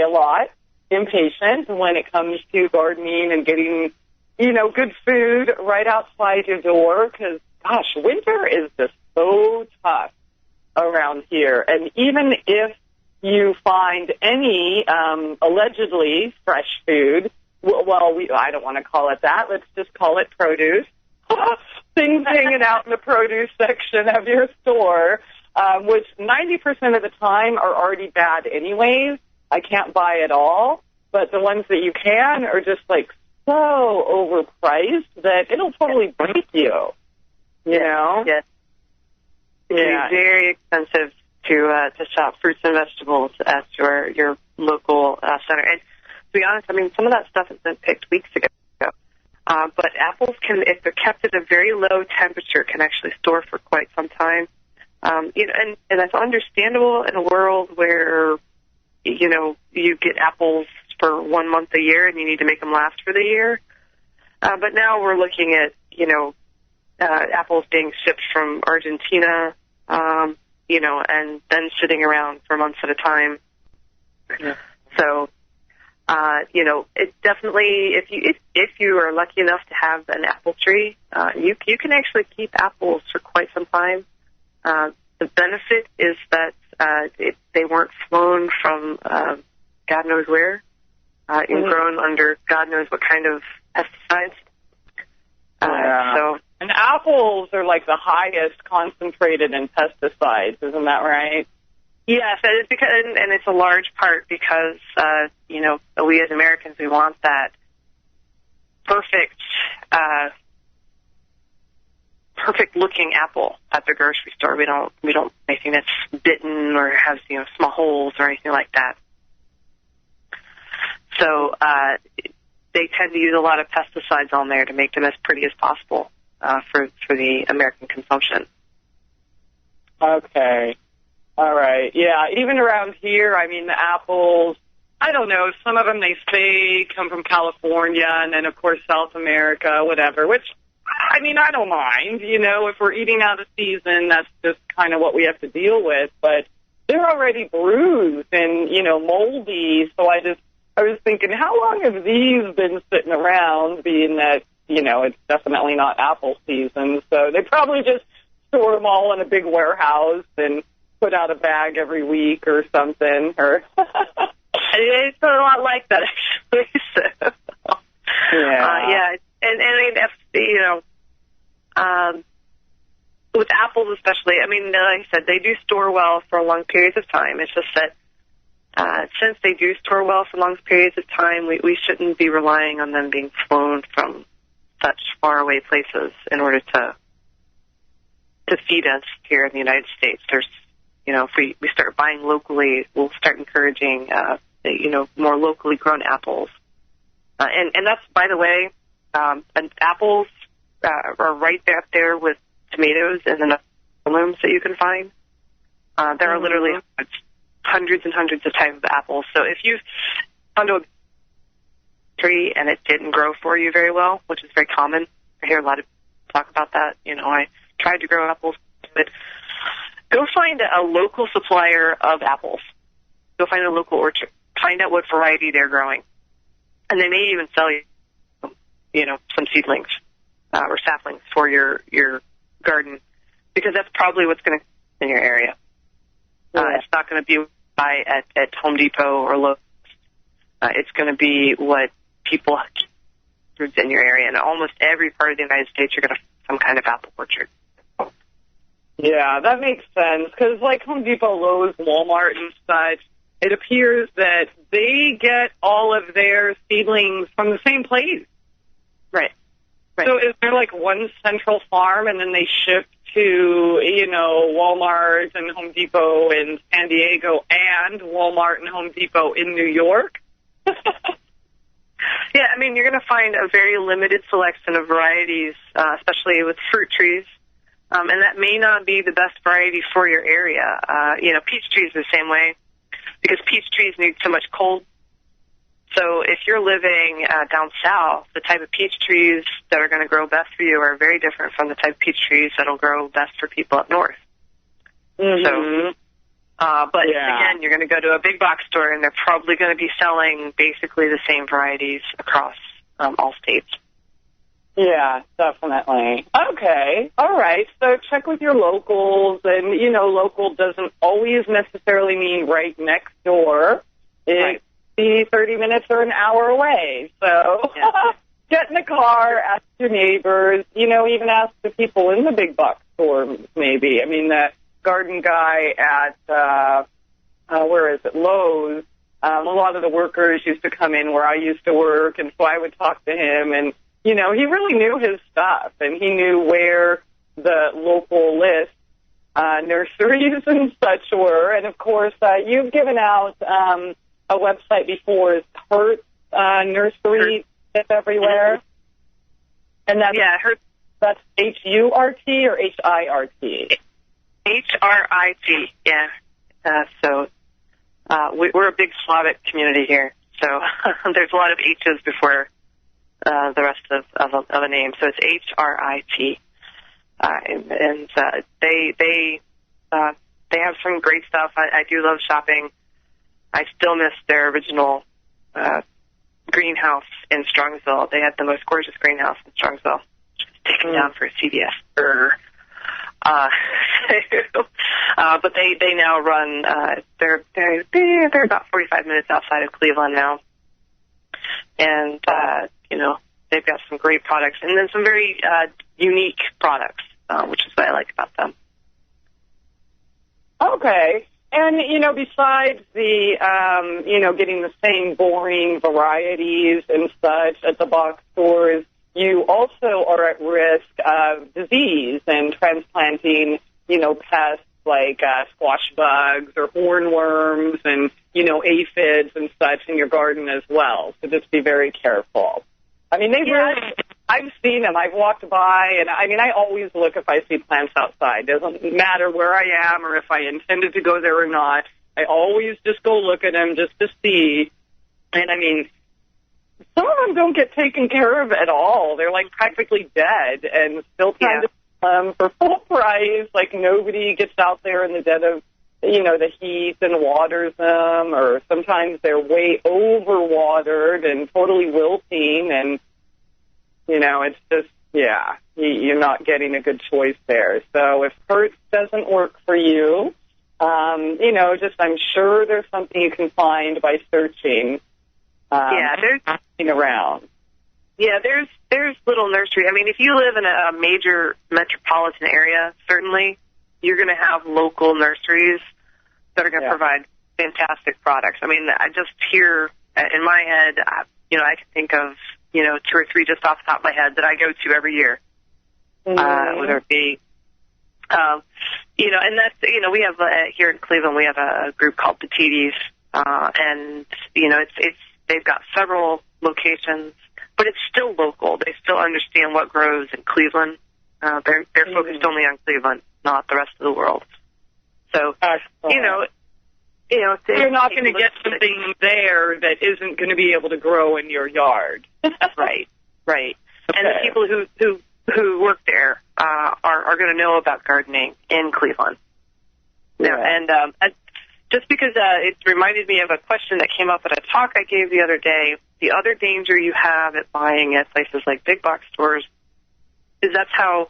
lot impatient when it comes to gardening and getting, good food right outside your door. Because, gosh, winter is just so tough around here. And even if you find any allegedly fresh food, I don't want to call it that. Let's just call it produce. Things hanging out in the produce section of your store, which 90% of the time are already bad anyways. I can't buy it all, but the ones that you can are just so overpriced that it'll totally break you. Yes. Yeah. It's very expensive to shop fruits and vegetables at your local center. And to be honest, some of that stuff has been picked weeks ago. But apples can, if they're kept at a very low temperature, can actually store for quite some time. And that's understandable in a world where, you get apples for 1 month a year and you need to make them last for the year. But now we're looking at, apples being shipped from Argentina, and then sitting around for months at a time. Yeah. So, it definitely, if you are lucky enough to have an apple tree, you can actually keep apples for quite some time. The benefit is that they weren't flown from God knows where, and grown under God knows what kind of pesticides. And apples are the highest concentrated in pesticides, isn't that right? Yes, it's because, and it's a large part because, we as Americans, we want that perfect looking apple at the grocery store. We don't anything that's bitten or has, small holes or anything like that. So, they tend to use a lot of pesticides on there to make them as pretty as possible for the American consumption. Okay. All right. Yeah, even around here, the apples, I don't know, some of them they say come from California and then, of course, South America, whatever, which, I don't mind. If we're eating out of season, that's just kind of what we have to deal with. But they're already bruised and, moldy, so I was thinking, how long have these been sitting around, being that, it's definitely not apple season. So they probably just store them all in a big warehouse and put out a bag every week or something. Or it's a lot like that, actually. So, yeah. With apples especially, like I said, they do store well for long periods of time. It's just that since they do store well for long periods of time, we shouldn't be relying on them being flown from such faraway places in order to feed us here in the United States. There's, if we start buying locally, we'll start encouraging, more locally grown apples. And that's, by the way, and apples are right back there with tomatoes and the blooms that you can find. There are literally hundreds and hundreds of types of apples. So if you've found a tree and it didn't grow for you very well, which is very common, I hear a lot of people talk about that. I tried to grow apples, but go find a local supplier of apples. Go find a local orchard. Find out what variety they're growing. And they may even sell you, some seedlings or saplings for your garden, because that's probably what's going to in your area. It's not going to be buy at Home Depot or Lowe's. It's going to be what people in your area. And almost every part of the United States, you're going to have some kind of apple orchard. Yeah, that makes sense. Because like Home Depot, Lowe's, Walmart, and such, it appears that they get all of their seedlings from the same place. Right. So is there like one central farm, and then they ship to, Walmart and Home Depot in San Diego and Walmart and Home Depot in New York? Yeah, I mean, you're going to find a very limited selection of varieties, especially with fruit trees. And that may not be the best variety for your area. Peach trees are the same way because peach trees need so much cold. So if you're living down south, the type of peach trees that are going to grow best for you are very different from the type of peach trees that will grow best for people up north. Mm-hmm. But again, you're going to go to a big box store, and they're probably going to be selling basically the same varieties across all states. Yeah, definitely. Okay. All right. So check with your locals, and, local doesn't always necessarily mean right next door. It be 30 minutes or an hour away. So get in the car, ask your neighbors, even ask the people in the big box store maybe. I mean, the garden guy at, Lowe's, a lot of the workers used to come in where I used to work, and so I would talk to him, and, he really knew his stuff, and he knew where the local list nurseries and such were. And, of course, you've given out a website before, is Hurt Nursery. It's everywhere. And that's, that's H-U-R-T or H-I-R-T? H-R-I-T, yeah. We're a big Slavic community here, so there's a lot of H's before the rest of a name. So it's H-R-I-T. And they have some great stuff. I do love shopping. I still miss their original greenhouse in Strongsville. They had the most gorgeous greenhouse in Strongsville. Taken down for a CVS. But they now run. They're about 45 minutes outside of Cleveland now, and they've got some great products, and then some very unique products, which is what I like about them. Okay. And, besides the, getting the same boring varieties and such at the box stores, you also are at risk of disease and transplanting, pests like squash bugs or hornworms and, aphids and such in your garden as well. So just be very careful. I mean, I've seen them. I've walked by, and I always look if I see plants outside. Doesn't matter where I am or if I intended to go there or not. I always just go look at them just to see. And some of them don't get taken care of at all. They're like practically dead and still trying to sell them for full price. Like nobody gets out there in the dead of, the heat and waters them, or sometimes they're way overwatered and totally wilting, and, it's just, you're not getting a good choice there. So if Hertz doesn't work for you, I'm sure there's something you can find by searching. There's around. Yeah, there's little nursery. I mean, if you live in a major metropolitan area, certainly you're going to have local nurseries that are going to provide fantastic products. I mean, I just hear in my head, I can think of, 2 or 3 just off the top of my head that I go to every year. Whether it be, and that's, we have, here in Cleveland, we have a group called Petites, and, they've got several locations, but it's still local. They still understand what grows in Cleveland. They're focused only on Cleveland, not the rest of the world. So, you're not going to get something there that isn't going to be able to grow in your yard. Right. Okay. And the people who work there are going to know about gardening in Cleveland. Yeah. And just because it reminded me of a question that came up at a talk I gave the other day, the other danger you have at buying at places like big box stores is that's how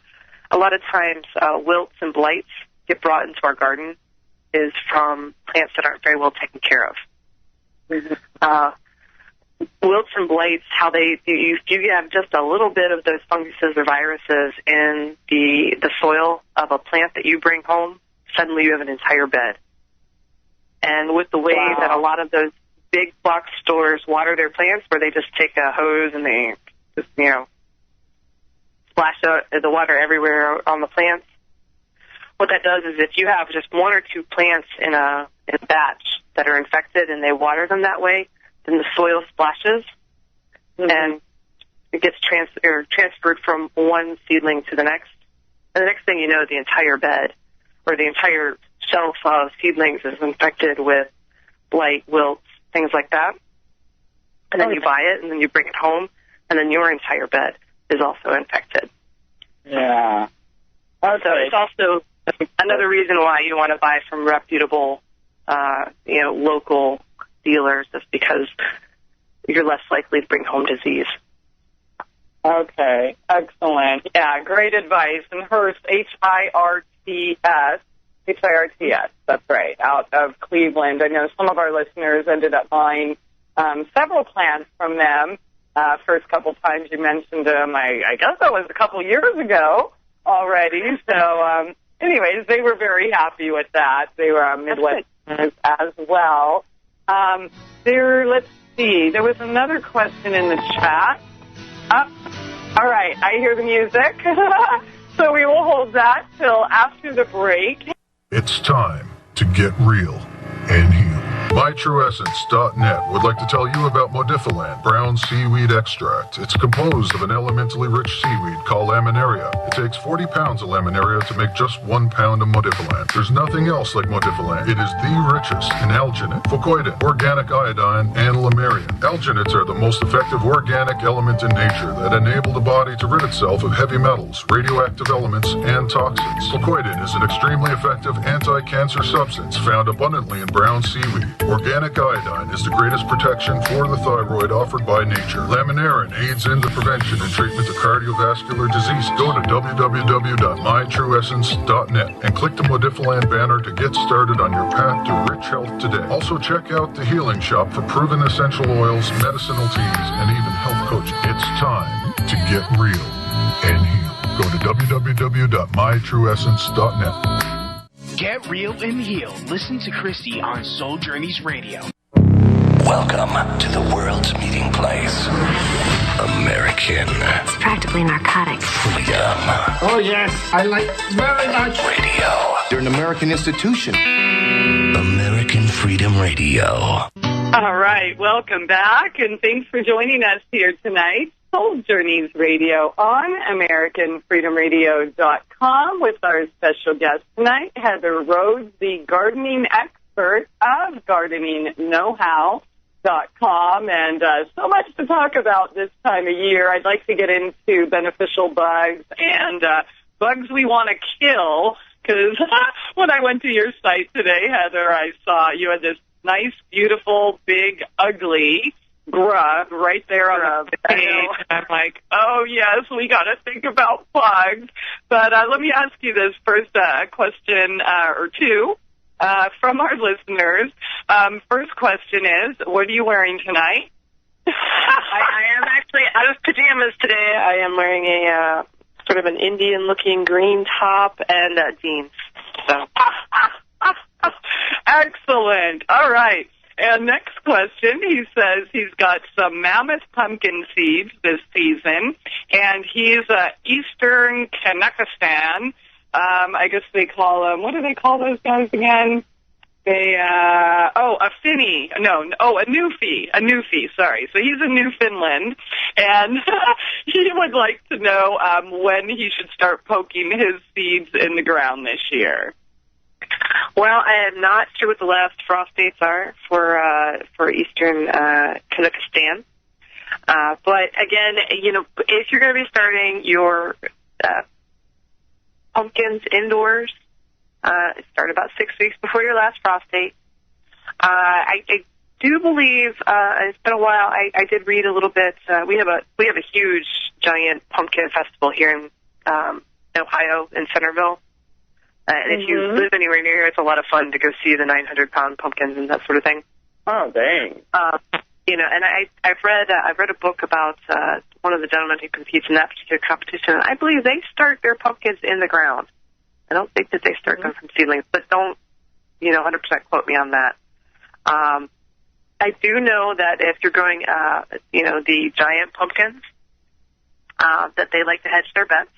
a lot of times wilts and blights get brought into our garden, is from plants that aren't very well taken care of. Mm-hmm. wilts and blights, how you have just a little bit of those funguses or viruses in the soil of a plant that you bring home, suddenly you have an entire bed. And with the way that a lot of those big box stores water their plants, where they just take a hose and they just, splash the water everywhere on the plants, what that does is if you have just one or two plants in a batch that are infected and they water them that way, then the soil splashes and it gets transferred from one seedling to the next. And the next thing you know, the entire bed or the entire shelf of seedlings is infected with blight, wilts, things like that. And then you buy it and then you bring it home and then your entire bed is also infected. Yeah. Okay. So it's also another reason why you want to buy from reputable, local dealers, is because you're less likely to bring home disease. Okay, excellent. Yeah, great advice. And Hurst, Hirts, that's right, out of Cleveland. I know some of our listeners ended up buying several plants from them. First couple times you mentioned them, I guess that was a couple years ago already. So, anyways, they were very happy with that. They were Midwesterners as well. Let's see. There was another question in the chat. All right, I hear the music. So we will hold that till after the break. It's time to get real and heal. MyTrueEssence.net would like to tell you about Modifiland brown seaweed extract. It's composed of an elementally rich seaweed called laminaria. It takes 40 pounds of laminaria to make just 1 pound of Modifiland. There's nothing else like Modifiland. It is the richest in alginate, fucoidin, organic iodine, and lamarian. Alginates are the most effective organic element in nature that enable the body to rid itself of heavy metals, radioactive elements, and toxins. Fucoidin is an extremely effective anti-cancer substance found abundantly in brown seaweed. Organic iodine is the greatest protection for the thyroid offered by nature. Laminarin aids in the prevention and treatment of cardiovascular disease. Go to www.mytrueessence.net and click the Modifiland banner to get started on your path to rich health today. Also check out the Healing Shop for proven essential oils, medicinal teas, and even health coaching. It's time to get real and heal. Go to www.mytrueessence.net. Get real and heal. Listen to Christie on Soul Journeys Radio. Welcome to the world's meeting place. American. It's practically narcotic. Freedom. Oh, yes. I like very much. Radio. You're an American institution. American Freedom Radio. All right, welcome back, and thanks for joining us here tonight. Soul Journeys Radio on AmericanFreedomRadio.com with our special guest tonight, Heather Rhoades, the gardening expert of GardeningKnowHow.com, and so much to talk about this time of year. I'd like to get into beneficial bugs and bugs we want to kill, because when I went to your site today, Heather, I saw you had this nice, beautiful, big, ugly grub right there on the page. I'm like, oh, yes, we got to think about bugs. But let me ask you this first question or two from our listeners. First question is, what are you wearing tonight? I am actually out of pajamas today. I am wearing a sort of an Indian-looking green top and jeans. So. Excellent. All right. And next question, he says he's got some mammoth pumpkin seeds this season, and he's Eastern Kazakhstan. I guess they call them, what do they call those guys again? A Newfie, sorry. So he's in Newfoundland, and he would like to know when he should start poking his seeds in the ground this year. Well, I am not sure what the last frost dates are for Eastern Kazakhstan. But again, if you're going to be starting your pumpkins indoors, start about 6 weeks before your last frost date. I do believe it's been a while. I did read a little bit. We have a huge, giant pumpkin festival here in Ohio in Centerville. And if you live anywhere near here, it's a lot of fun to go see the 900-pound pumpkins and that sort of thing. Oh, dang. and I've read a book about one of the gentlemen who competes in that particular competition. And I believe they start their pumpkins in the ground. I don't think that they start them from seedlings, but don't 100% quote me on that. I do know that if you're growing, the giant pumpkins, that they like to hedge their bets.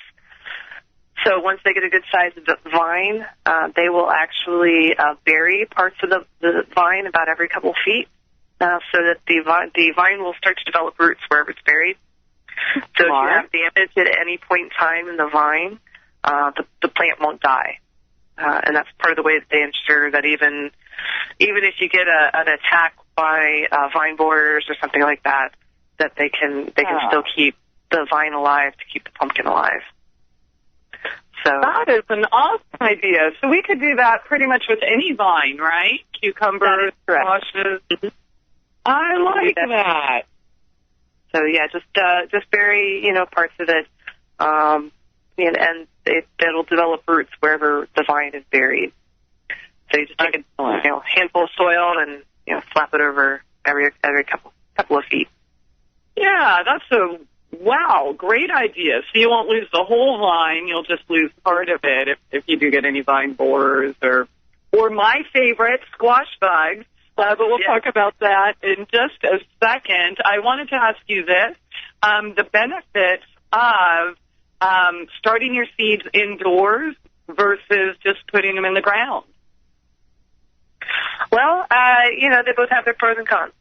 So once they get a good sized vine, they will actually bury parts of the vine about every couple feet, so that the vine will start to develop roots wherever it's buried. So if you have damage at any point in time in the vine, the plant won't die. And that's part of the way that they ensure that even if you get an attack by vine borers or something like that, that they can still keep the vine alive to keep the pumpkin alive. So that is an awesome idea. So we could do that pretty much with any vine, right? Cucumbers, squashes. Mm-hmm. I like that. So yeah, just bury parts of it, and it'll develop roots wherever the vine is buried. So you just take a handful of soil and slap it over every couple of feet. Yeah, that's great idea. So you won't lose the whole vine; you'll just lose part of it if you do get any vine borers or my favorite, squash bugs. But we'll talk about that in just a second. I wanted to ask you this: the benefits of starting your seeds indoors versus just putting them in the ground. Well, they both have their pros and cons.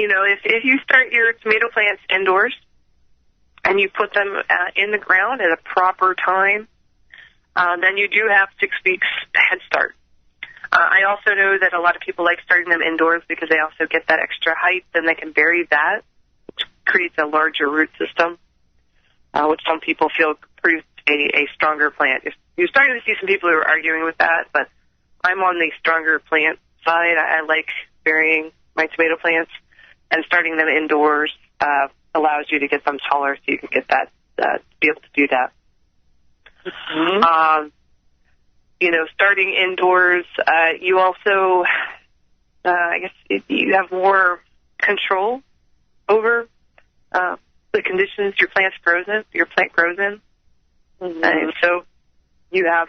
If you start your tomato plants indoors and you put them in the ground at a proper time, then you do have 6 weeks head start. I also know that a lot of people like starting them indoors because they also get that extra height, then they can bury that, which creates a larger root system, which some people feel produces a stronger plant. You're starting to see some people who are arguing with that, but I'm on the stronger plant side. I like burying my tomato plants, and starting them indoors allows you to get them taller so you can get that, be able to do that. Mm-hmm. Starting indoors, you also, I guess, you have more control over the conditions your plant grows in. Mm-hmm. And so you have,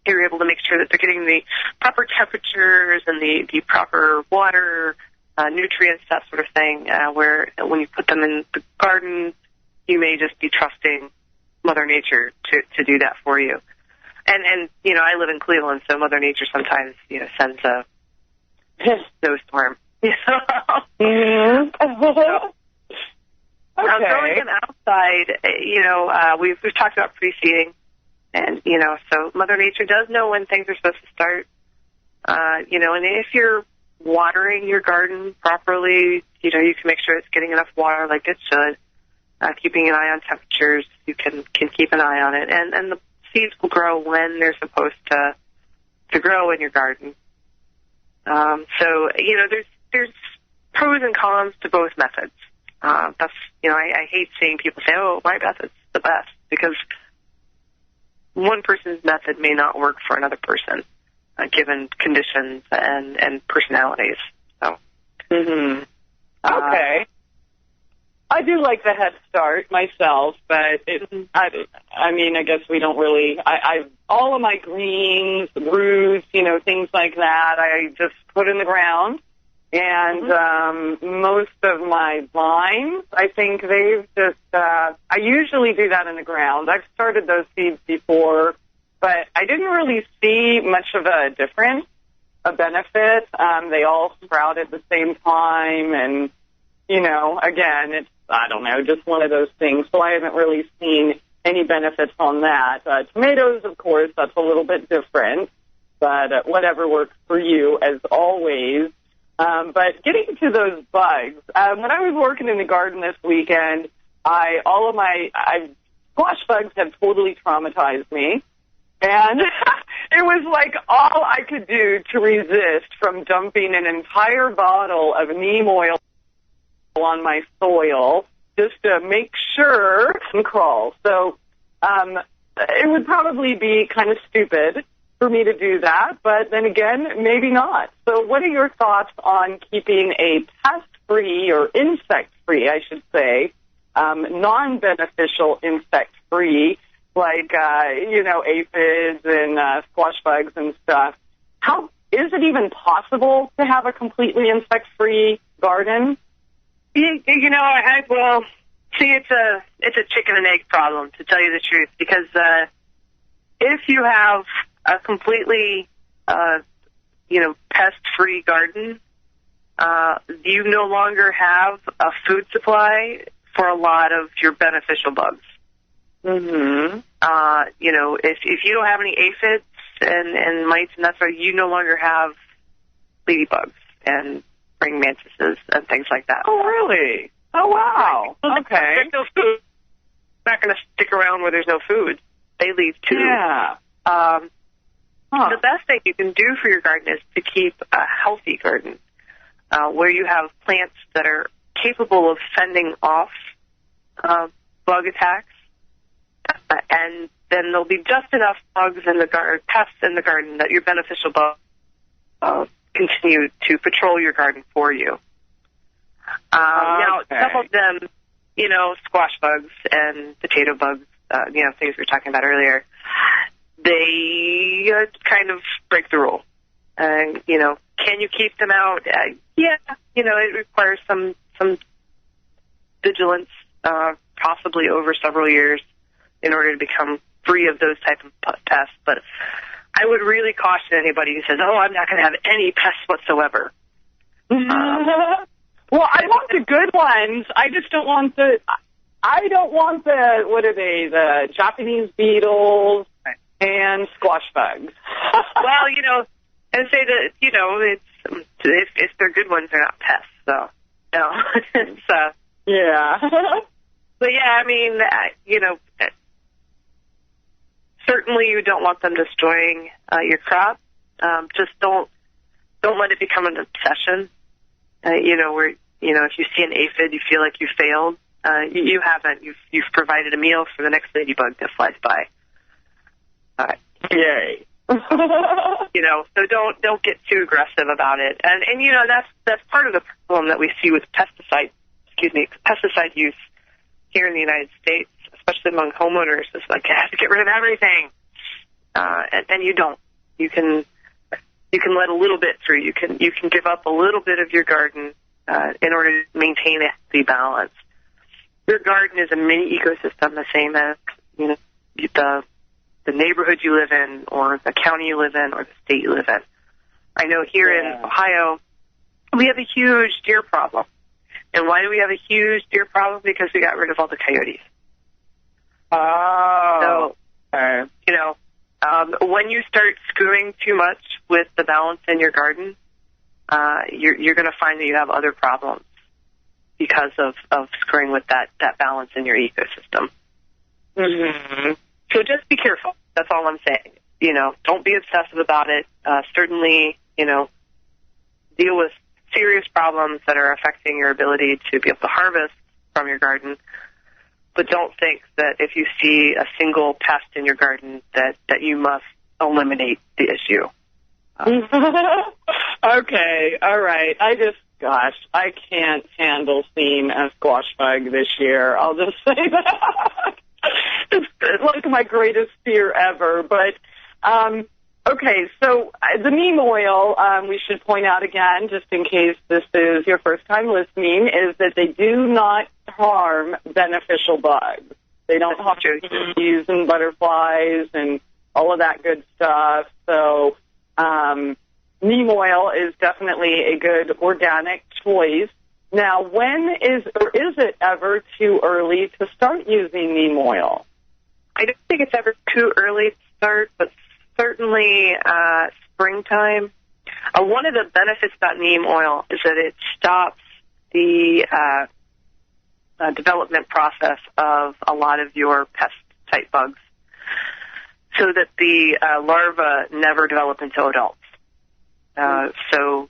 you're able to make sure that they're getting the proper temperatures and the proper water, nutrients, that sort of thing, where when you put them in the garden, you may just be trusting Mother Nature to do that for you. And I live in Cleveland, so Mother Nature sometimes, sends a snowstorm. Mm-hmm. So, growing them outside, we've talked about pre-seeding, and, so Mother Nature does know when things are supposed to start, and if you're watering your garden properly, you can make sure it's getting enough water like it should, keeping an eye on temperatures, you can keep an eye on it, and the seeds will grow when they're supposed to grow in your garden. So, there's pros and cons to both methods. That's, I hate seeing people say, oh, my method's the best, because one person's method may not work for another person, given conditions and personalities. So, mm-hmm. Okay. I do like the head start myself, but I guess we don't really. I all of my greens, roots, things like that, I just put in the ground. And most of my vines, I think they've just, I usually do that in the ground. I've started those seeds before, but I didn't really see much of a difference, a benefit. They all sprout at the same time, and, again, it's, I don't know, just one of those things. So I haven't really seen any benefits on that. Tomatoes, of course, that's a little bit different, but whatever works for you, as always. But getting to those bugs, when I was working in the garden this weekend, squash bugs have totally traumatized me. And it was like all I could do to resist from dumping an entire bottle of neem oil on my soil just to make sure and crawl. So it would probably be kind of stupid for me to do that, but then again, maybe not. So what are your thoughts on keeping a pest-free or insect-free, I should say, non-beneficial insect-free, like, aphids and squash bugs and stuff? How is it even possible to have a completely insect-free garden? Well, see, it's a chicken and egg problem, to tell you the truth, because if you have a completely, pest-free garden, you no longer have a food supply for a lot of your beneficial bugs. Mm-hmm. If you don't have any aphids and mites and that sort, you no longer have ladybugs and praying mantises and things like that. Oh, really? Oh, wow. Okay. There's no food. Not going to stick around where there's no food. They leave too. Yeah. The best thing you can do for your garden is to keep a healthy garden where you have plants that are capable of fending off bug attacks, and then there'll be just enough bugs in the garden, pests in the garden, that your beneficial bugs continue to patrol your garden for you. Now, some of them, squash bugs and potato bugs, things we were talking about earlier, they kind of break the rule. Can you keep them out? Yeah, it requires some vigilance, possibly over several years, in order to become free of those type of pests. But I would really caution anybody who says, "Oh, I'm not going to have any pests whatsoever." Well, I want the good ones. I just don't want the. I don't want the. What are they? The Japanese beetles and squash bugs. Well, and say that it's if they're good ones, they're not pests. So it's yeah. But yeah, I mean, certainly you don't want them destroying your crop. Just don't let it become an obsession. Where if you see an aphid, you feel like you failed. You haven't. You've provided a meal for the next ladybug that flies by. Yay. So don't get too aggressive about it. And that's part of the problem that we see with pesticide use here in the United States, especially among homeowners. It's like, I have to get rid of everything. And you don't. You can let a little bit through. You can give up a little bit of your garden in order to maintain a healthy balance. Your garden is a mini ecosystem, the same as the neighborhood you live in, or the county you live in, or the state you live in. I know here in Ohio, we have a huge deer problem. And why do we have a huge deer problem? Because we got rid of all the coyotes. Oh. So, when you start screwing too much with the balance in your garden, you're going to find that you have other problems because of screwing with that balance in your ecosystem. Mm-hmm. So just be careful. That's all I'm saying. Don't be obsessive about it. Certainly, deal with serious problems that are affecting your ability to be able to harvest from your garden. But don't think that if you see a single pest in your garden that you must eliminate the issue. Okay, all right. I can't handle seeing a squash bug this year. I'll just say that. It's like my greatest fear ever. But, okay, so the neem oil, we should point out again, just in case this is your first time listening, is that they do not harm beneficial bugs. They don't harm bees and butterflies and all of that good stuff. So neem oil is definitely a good organic choice. Now, is it ever too early to start using neem oil? I don't think it's ever too early to start, but certainly springtime. One of the benefits about neem oil is that it stops the development process of a lot of your pest-type bugs, so that the larvae never develop into adults. So,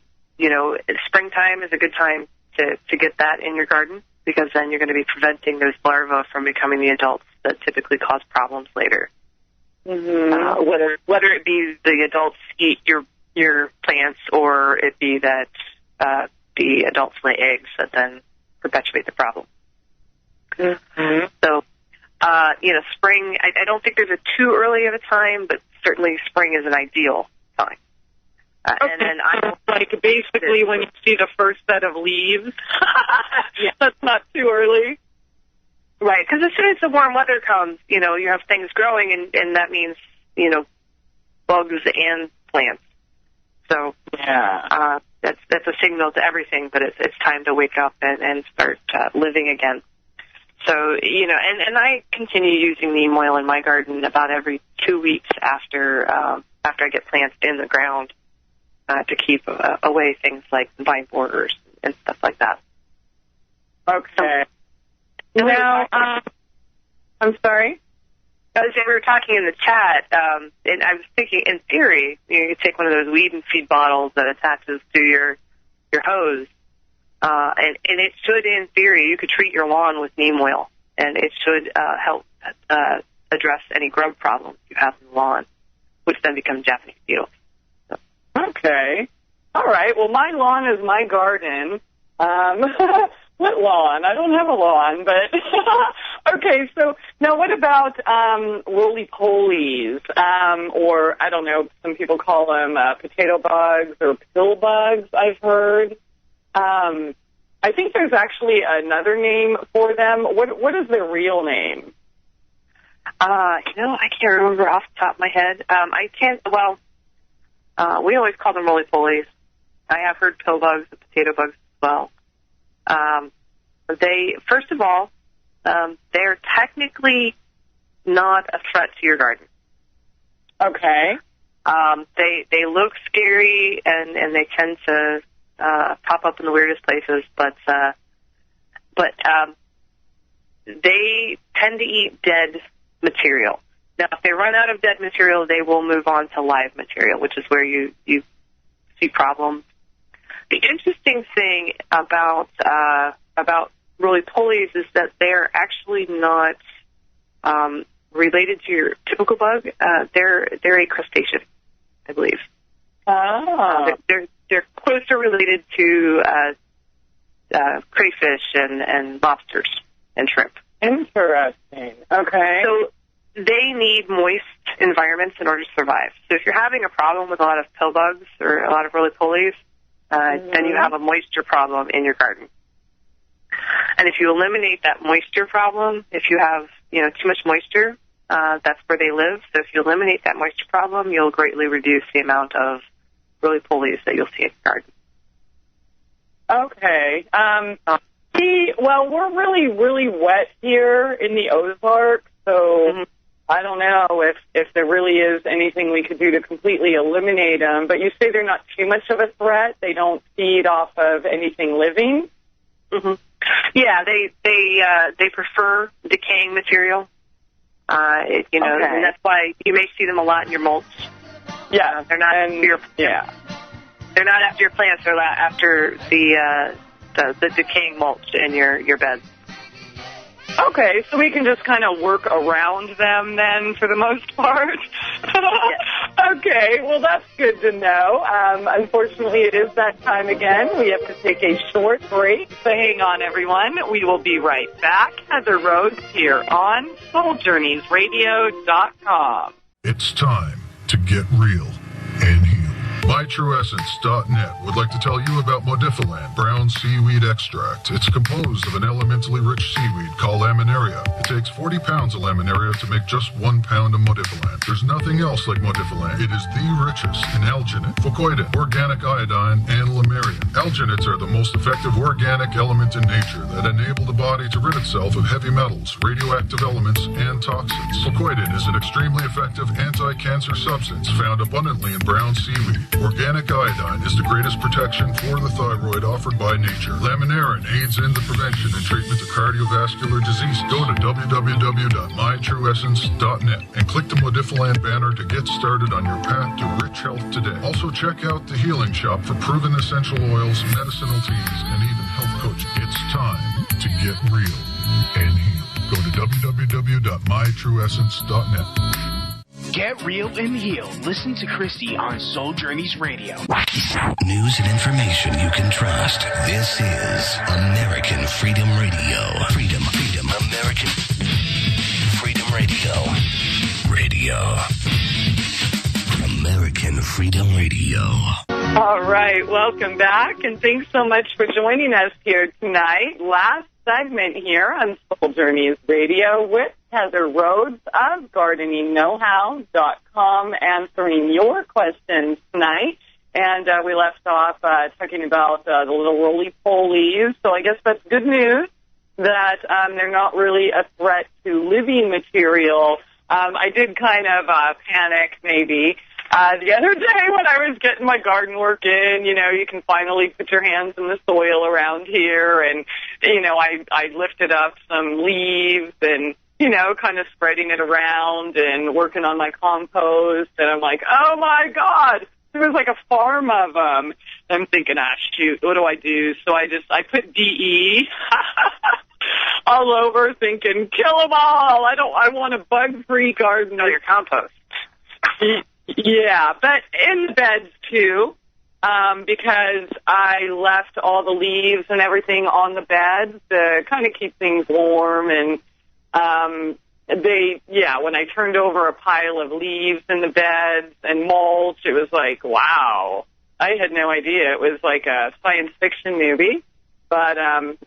springtime is a good time to get that in your garden, because then you're going to be preventing those larvae from becoming the adults that typically cause problems later. Whether it be the adults eat your plants or it be that the adults lay eggs that then perpetuate the problem. So, spring, I don't think there's a too early of a time, but certainly spring is an ideal time. And then basically when you see the first set of leaves, that's not too early. Right, because as soon as the warm weather comes, you have things growing, and that means, bugs and plants. So that's a signal to everything, but it's time to wake up and start living again. So, and I continue using neem oil in my garden about every 2 weeks after I get plants in the ground to keep away things like vine borers and stuff like that. Okay. Now, I'm sorry? As we were talking in the chat, and I was thinking, in theory, you could take one of those weed and feed bottles that attaches to your hose, and it should, in theory, you could treat your lawn with neem oil, and it should help address any grub problems you have in the lawn, which then becomes Japanese beetles. So. Okay. All right. Well, my lawn is my garden. What lawn? I don't have a lawn, but okay. So now, what about roly-polies, or I don't know? Some people call them potato bugs or pill bugs. I've heard. I think there's actually another name for them. What is their real name? I can't remember off the top of my head. I can't. Well, we always call them roly-polies. I have heard pill bugs and potato bugs as well. First of all, they're technically not a threat to your garden. Okay. They look scary and they tend to pop up in the weirdest places, but they tend to eat dead material. Now, if they run out of dead material, they will move on to live material, which is where you see problems. The interesting thing about roly-polies is that they're actually not related to your typical bug. They're a crustacean, I believe. Oh. They're closer related to crayfish and lobsters and shrimp. Interesting. Okay. So they need moist environments in order to survive. So if you're having a problem with a lot of pill bugs or a lot of roly-polies, then you have a moisture problem in your garden. And if you eliminate that moisture problem, if you have too much moisture, that's where they live. So if you eliminate that moisture problem, you'll greatly reduce the amount of roly-polies that you'll see in your garden. Okay. Well, we're really, really wet here in the Ozarks, so I don't know if there really is anything we could do to completely eliminate them. But you say they're not too much of a threat. They don't feed off of anything living. Mm-hmm. Yeah, they prefer decaying material. And that's why you may see them a lot in your mulch. Yeah, they're not after your they're not after your plants. They're after the decaying mulch in your beds. Okay, so we can just kind of work around them then, for the most part. Okay, well, that's good to know. Unfortunately, it is that time again. We have to take a short break. So hang on, everyone. We will be right back. Heather Rhoades here on SoulJourneysRadio.com. It's time to get real and heal. MyTrueEssence.net would like to tell you about Modifiland brown seaweed extract. It's composed of an elementally rich seaweed called laminaria. It takes 40 pounds of laminaria to make just 1 pound of Modifiland. There's nothing else like Modifiland. It is the richest in alginate, fucoidin, organic iodine, and lamarian. Alginates are the most effective organic element in nature that enable the body to rid itself of heavy metals, radioactive elements, and toxins. Fucoidin is an extremely effective anti-cancer substance found abundantly in brown seaweed. Organic iodine is the greatest protection for the thyroid offered by nature. Laminarin aids in the prevention and treatment of cardiovascular disease. Go to www.mytrueessence.net and click the Modifiland banner to get started on your path to rich health today. Also check out the Healing Shop for proven essential oils, medicinal teas, and even health coaching. It's time to get real and heal. Go to www.mytrueessence.net. Get real and heal. Listen to Christie on Soul Journeys Radio. News and information you can trust. This is American Freedom Radio. Freedom, American Freedom Radio. American Freedom Radio. All right, welcome back, and thanks so much for joining us here tonight. Last segment here on Soul Journeys Radio with Heather Rhoades of GardeningKnowHow.com answering your questions tonight. And we left off talking about the little roly-polies, so I guess that's good news that they're not really a threat to living material. I did kind of panic maybe the other day when I was getting my garden work in. You know, you can finally put your hands in the soil around here, and, you know, I lifted up some leaves and, you know, kind of spreading it around and working on my compost, and I'm like, oh my God, there was like a farm of them. I'm thinking, shoot, what do I do? So I put DE all over, thinking, kill them all. I want a bug-free garden. Your compost. Yeah, but in the beds too, because I left all the leaves and everything on the beds to kind of keep things warm. And when I turned over a pile of leaves in the beds and mulch, it was like, wow, I had no idea. It was like a science fiction movie. But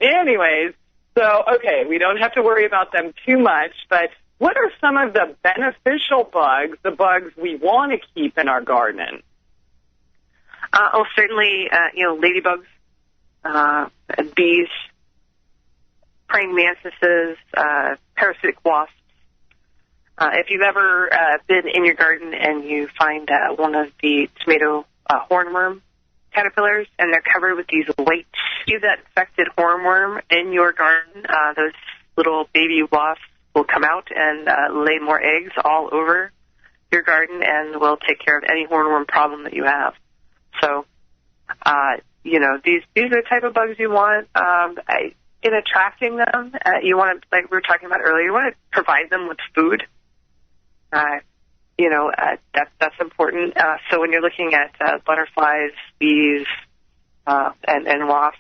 anyways, so, okay, we don't have to worry about them too much, but what are some of the beneficial bugs, the bugs we want to keep in our garden? Certainly, ladybugs, bees, praying mantises, parasitic wasps. If you've ever been in your garden and you find one of the tomato hornworm caterpillars and they're covered with these white, that infected hornworm in your garden, those little baby wasps will come out and lay more eggs all over your garden and will take care of any hornworm problem that you have. So, these are the type of bugs you want. In attracting them, you want to, like we were talking about earlier, you want to provide them with food. That's important. So when you're looking at butterflies, bees, and wasps,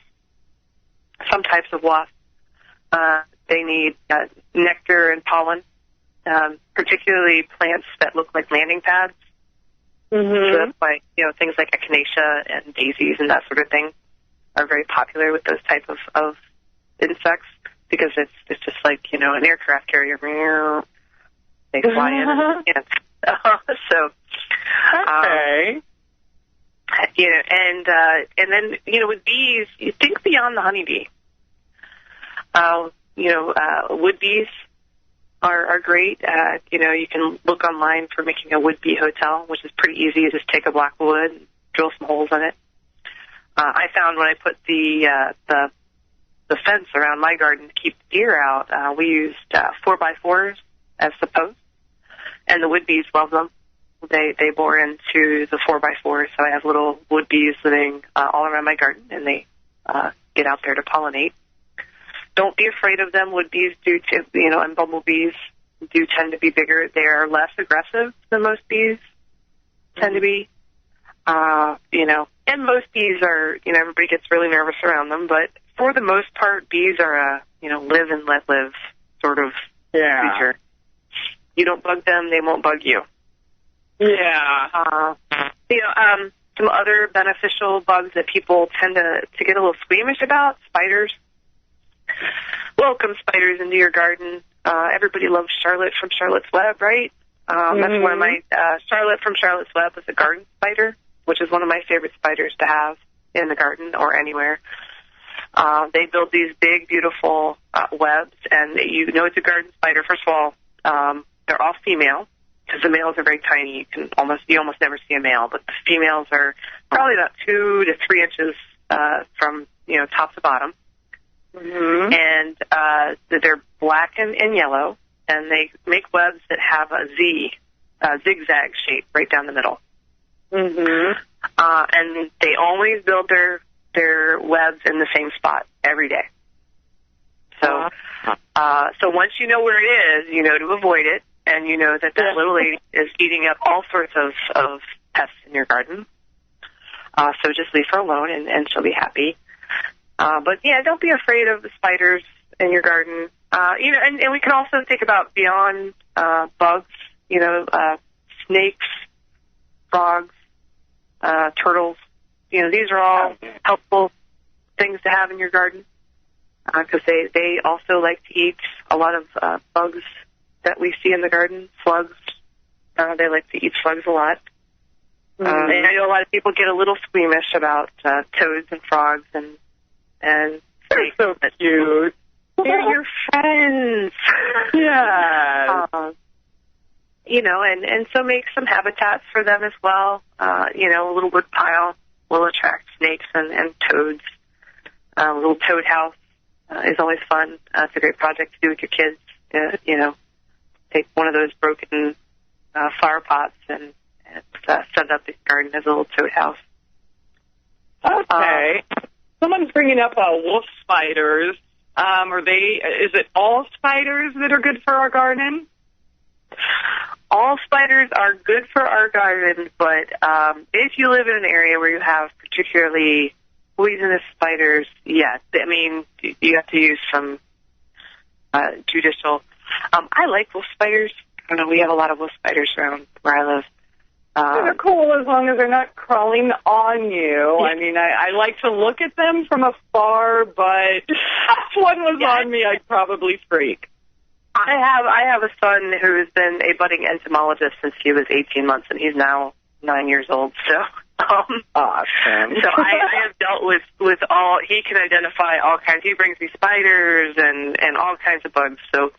some types of wasps, they need nectar and pollen, particularly plants that look like landing pads. Mm-hmm. So that's why, things like echinacea and daisies and that sort of thing are very popular with those type of insects, because it's just like, an aircraft carrier. They fly in and okay. And then, with bees, you think beyond the honeybee. Wood bees are great. You can look online for making a wood bee hotel, which is pretty easy. You just take a block of wood and drill some holes in it. I found when I put the fence around my garden to keep the deer out, we used 4x4s as the posts, and the wood bees love them. They bore into the 4x4, so I have little wood bees living all around my garden, and they get out there to pollinate. Don't be afraid of them. Wood bees and bumblebees do tend to be bigger. They are less aggressive than most bees tend to be. And most bees are, everybody gets really nervous around them, but for the most part, bees are a, live and let live sort of creature. You don't bug them, they won't bug you. Yeah. Some other beneficial bugs that people tend to get a little squeamish about, spiders. Welcome spiders into your garden. Everybody loves Charlotte from Charlotte's Web, right? That's one of my, Charlotte from Charlotte's Web is a garden spider, which is one of my favorite spiders to have in the garden or anywhere. They build these big, beautiful webs, and it's a garden spider. First of all, they're all female, because the males are very tiny. You almost never see a male, but the females are probably about 2 to 3 inches from top to bottom. Mm-hmm. And they're black and yellow, and they make webs that have a zigzag shape right down the middle. Mm-hmm. And they always build their webs in the same spot every day. So once you know where it is, you know to avoid it. and you know that little lady is eating up all sorts of pests in your garden. So just leave her alone, and she'll be happy. But yeah, don't be afraid of the spiders in your garden. You know, and we can also think about beyond bugs. You know, snakes, frogs, turtles. You know, these are all helpful things to have in your garden because they also like to eat a lot of bugs that we see in the garden. Slugs. They like to eat slugs a lot. And I know a lot of people get a little squeamish about toads and frogs and they're so cute. They're your friends. Yeah. You know, and so make some habitats for them as well. You know, a little wood pile will attract snakes and toads. A little toad house is always fun. It's a great project to do with your kids. You know, take one of those broken flower pots and set up the garden as a little toad house. Okay. Someone's bringing up wolf spiders. Is it all spiders that are good for our garden? All spiders are good for our garden, but if you live in an area where you have particularly poisonous spiders, yes. I mean, you have to use some judicial. I like wolf spiders. I don't know, we have a lot of wolf spiders around where I live. They're cool as long as they're not crawling on you. I mean, I like to look at them from afar, but if one was on me, I'd probably freak. I have a son who has been a budding entomologist since he was 18 months, and he's now 9 years old. So, awesome. So I have dealt with all. He can identify all kinds. He brings me spiders and all kinds of bugs. So,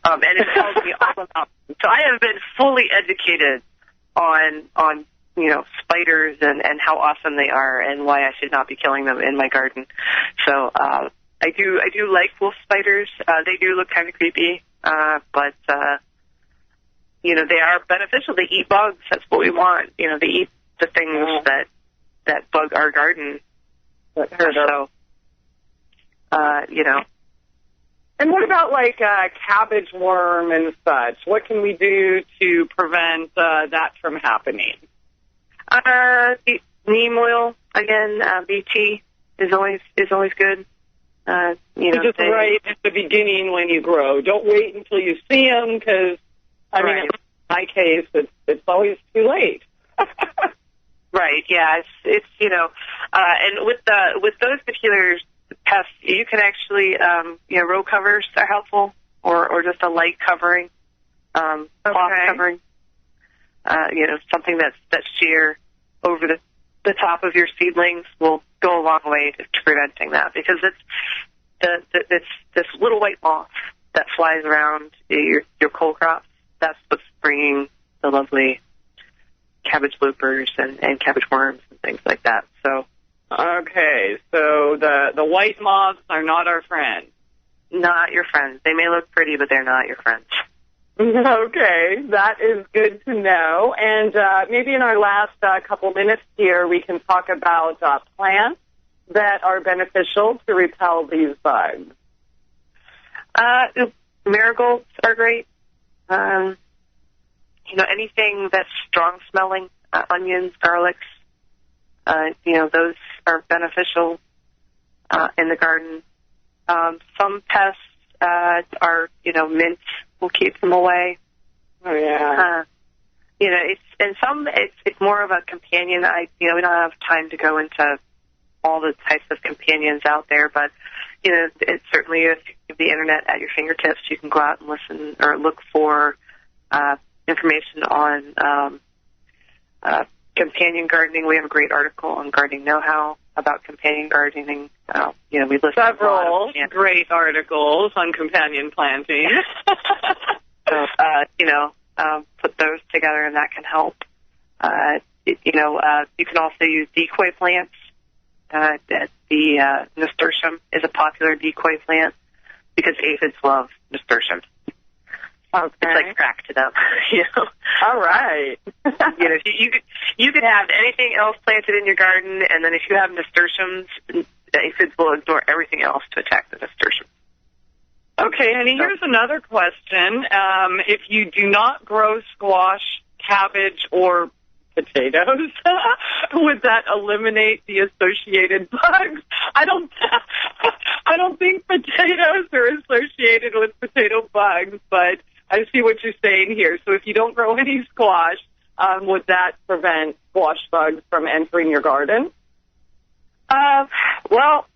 and it tells me all about them. So I have been fully educated on you know, spiders and how awesome they are and why I should not be killing them in my garden. So I do like wolf spiders. They do look kind of creepy, but you know, they are beneficial. They eat bugs. That's what we want. You know, they eat the things that bug our garden. So you know. And what about, like, cabbage worm and such? What can we do to prevent that from happening? Neem oil, again, BT is always good. You know, just right at the beginning when you grow. Don't wait until you see them because, I mean, in my case, it's always too late. Right, yeah, it's you know, and with those particular pests, you can actually, you know, row covers are helpful, or just a light covering, cloth covering, you know, something that's sheer over the top of your seedlings will go a long way to preventing that, because it's this little white moth that flies around your cole crops. That's what's bringing the lovely cabbage loopers and cabbage worms and things like that. So. Okay, so the white moths are not our friends. Not your friends. They may look pretty, but they're not your friends. Okay, that is good to know. And maybe in our last couple minutes here, we can talk about plants that are beneficial to repel these bugs. Marigolds are great. You know, anything that's strong-smelling, onions, garlics, you know, those are beneficial in the garden. Some pests are, you know, mint will keep them away. Oh, yeah. You know, it's more of a companion. You know, we don't have time to go into all the types of companions out there, but, you know, it's certainly, if you have the internet at your fingertips, you can go out and listen or look for information on companion gardening. We have a great article on Gardening Know-How about companion gardening. You know, we list several great articles on companion planting. So, you know, put those together, and that can help. You know, you can also use decoy plants. The nasturtium is a popular decoy plant because aphids love nasturtium. Okay. It's like crack to them, you know. All right. You know, you could have anything else planted in your garden, and then if you have nasturtiums, the aphids will ignore everything else to attack the nasturtium. Okay, honey, here's another question. If you do not grow squash, cabbage, or potatoes, would that eliminate the associated bugs? I don't think potatoes are associated with potato bugs, but I see what you're saying here. So if you don't grow any squash, would that prevent squash bugs from entering your garden? Well,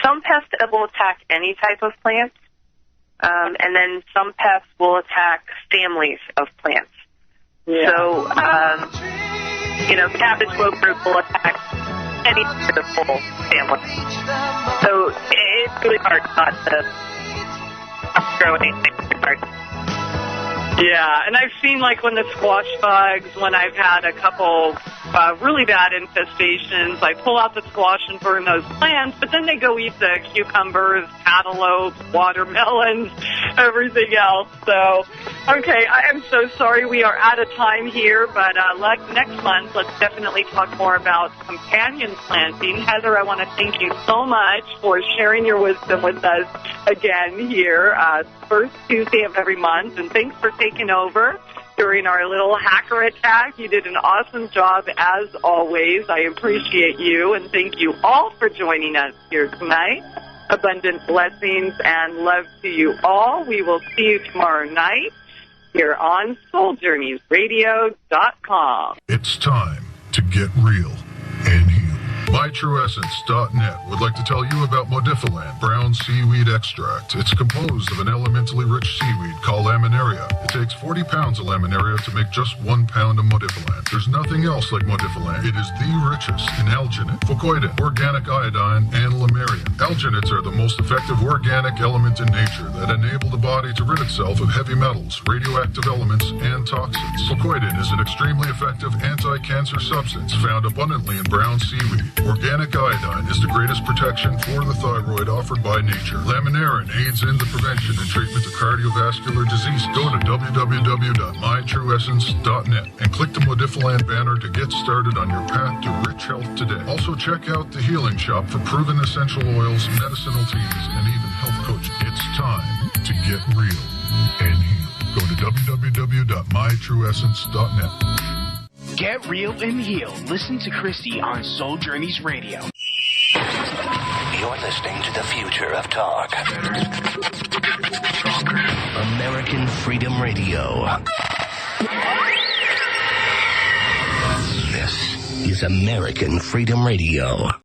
some pests will attack any type of plant, and then some pests will attack families of plants. Yeah. So, cabbage locust will attack any sort of whole family. So it's really hard not to grow anything in your garden. Yeah, and I've seen, when the squash bugs, when I've had a couple really bad infestations, I pull out the squash and burn those plants, but then they go eat the cucumbers, cantaloupes, watermelons, everything else. So, okay, I am so sorry we are out of time here, but next month, let's definitely talk more about companion planting. Heather, I want to thank you so much for sharing your wisdom with us again here, first Tuesday of every month, and thanks for taking over during our little hacker attack. You did an awesome job as always. I appreciate you, and thank you all for joining us here tonight. Abundant blessings and love to you all. We will see you tomorrow night here on SoulJourneysRadio.com. It's time to get real and heal. MyTrueEssence.net would like to tell you about Modifiland brown seaweed extract. It's composed of an elementally rich seaweed called laminaria. It takes 40 pounds of laminaria to make just 1 pound of Modifiland. There's nothing else like Modifiland. It is the richest in alginate, fucoidin, organic iodine, and lamarian. Alginates are the most effective organic element in nature that enable the body to rid itself of heavy metals, radioactive elements, and toxins. Fucoidin is an extremely effective anti-cancer substance found abundantly in brown seaweed. Organic iodine is the greatest protection for the thyroid offered by nature. Laminarin aids in the prevention and treatment of cardiovascular disease. Go to www.mytrueessence.net and click the Modifiland banner to get started on your path to rich health today. Also check out the Healing Shop for proven essential oils, medicinal teas, and even health coaching. It's time to get real and heal. Go to www.mytrueessence.net. Get real and heal. Listen to Christie on Soul Journeys Radio. You're listening to the future of talk. American Freedom Radio. This is American Freedom Radio.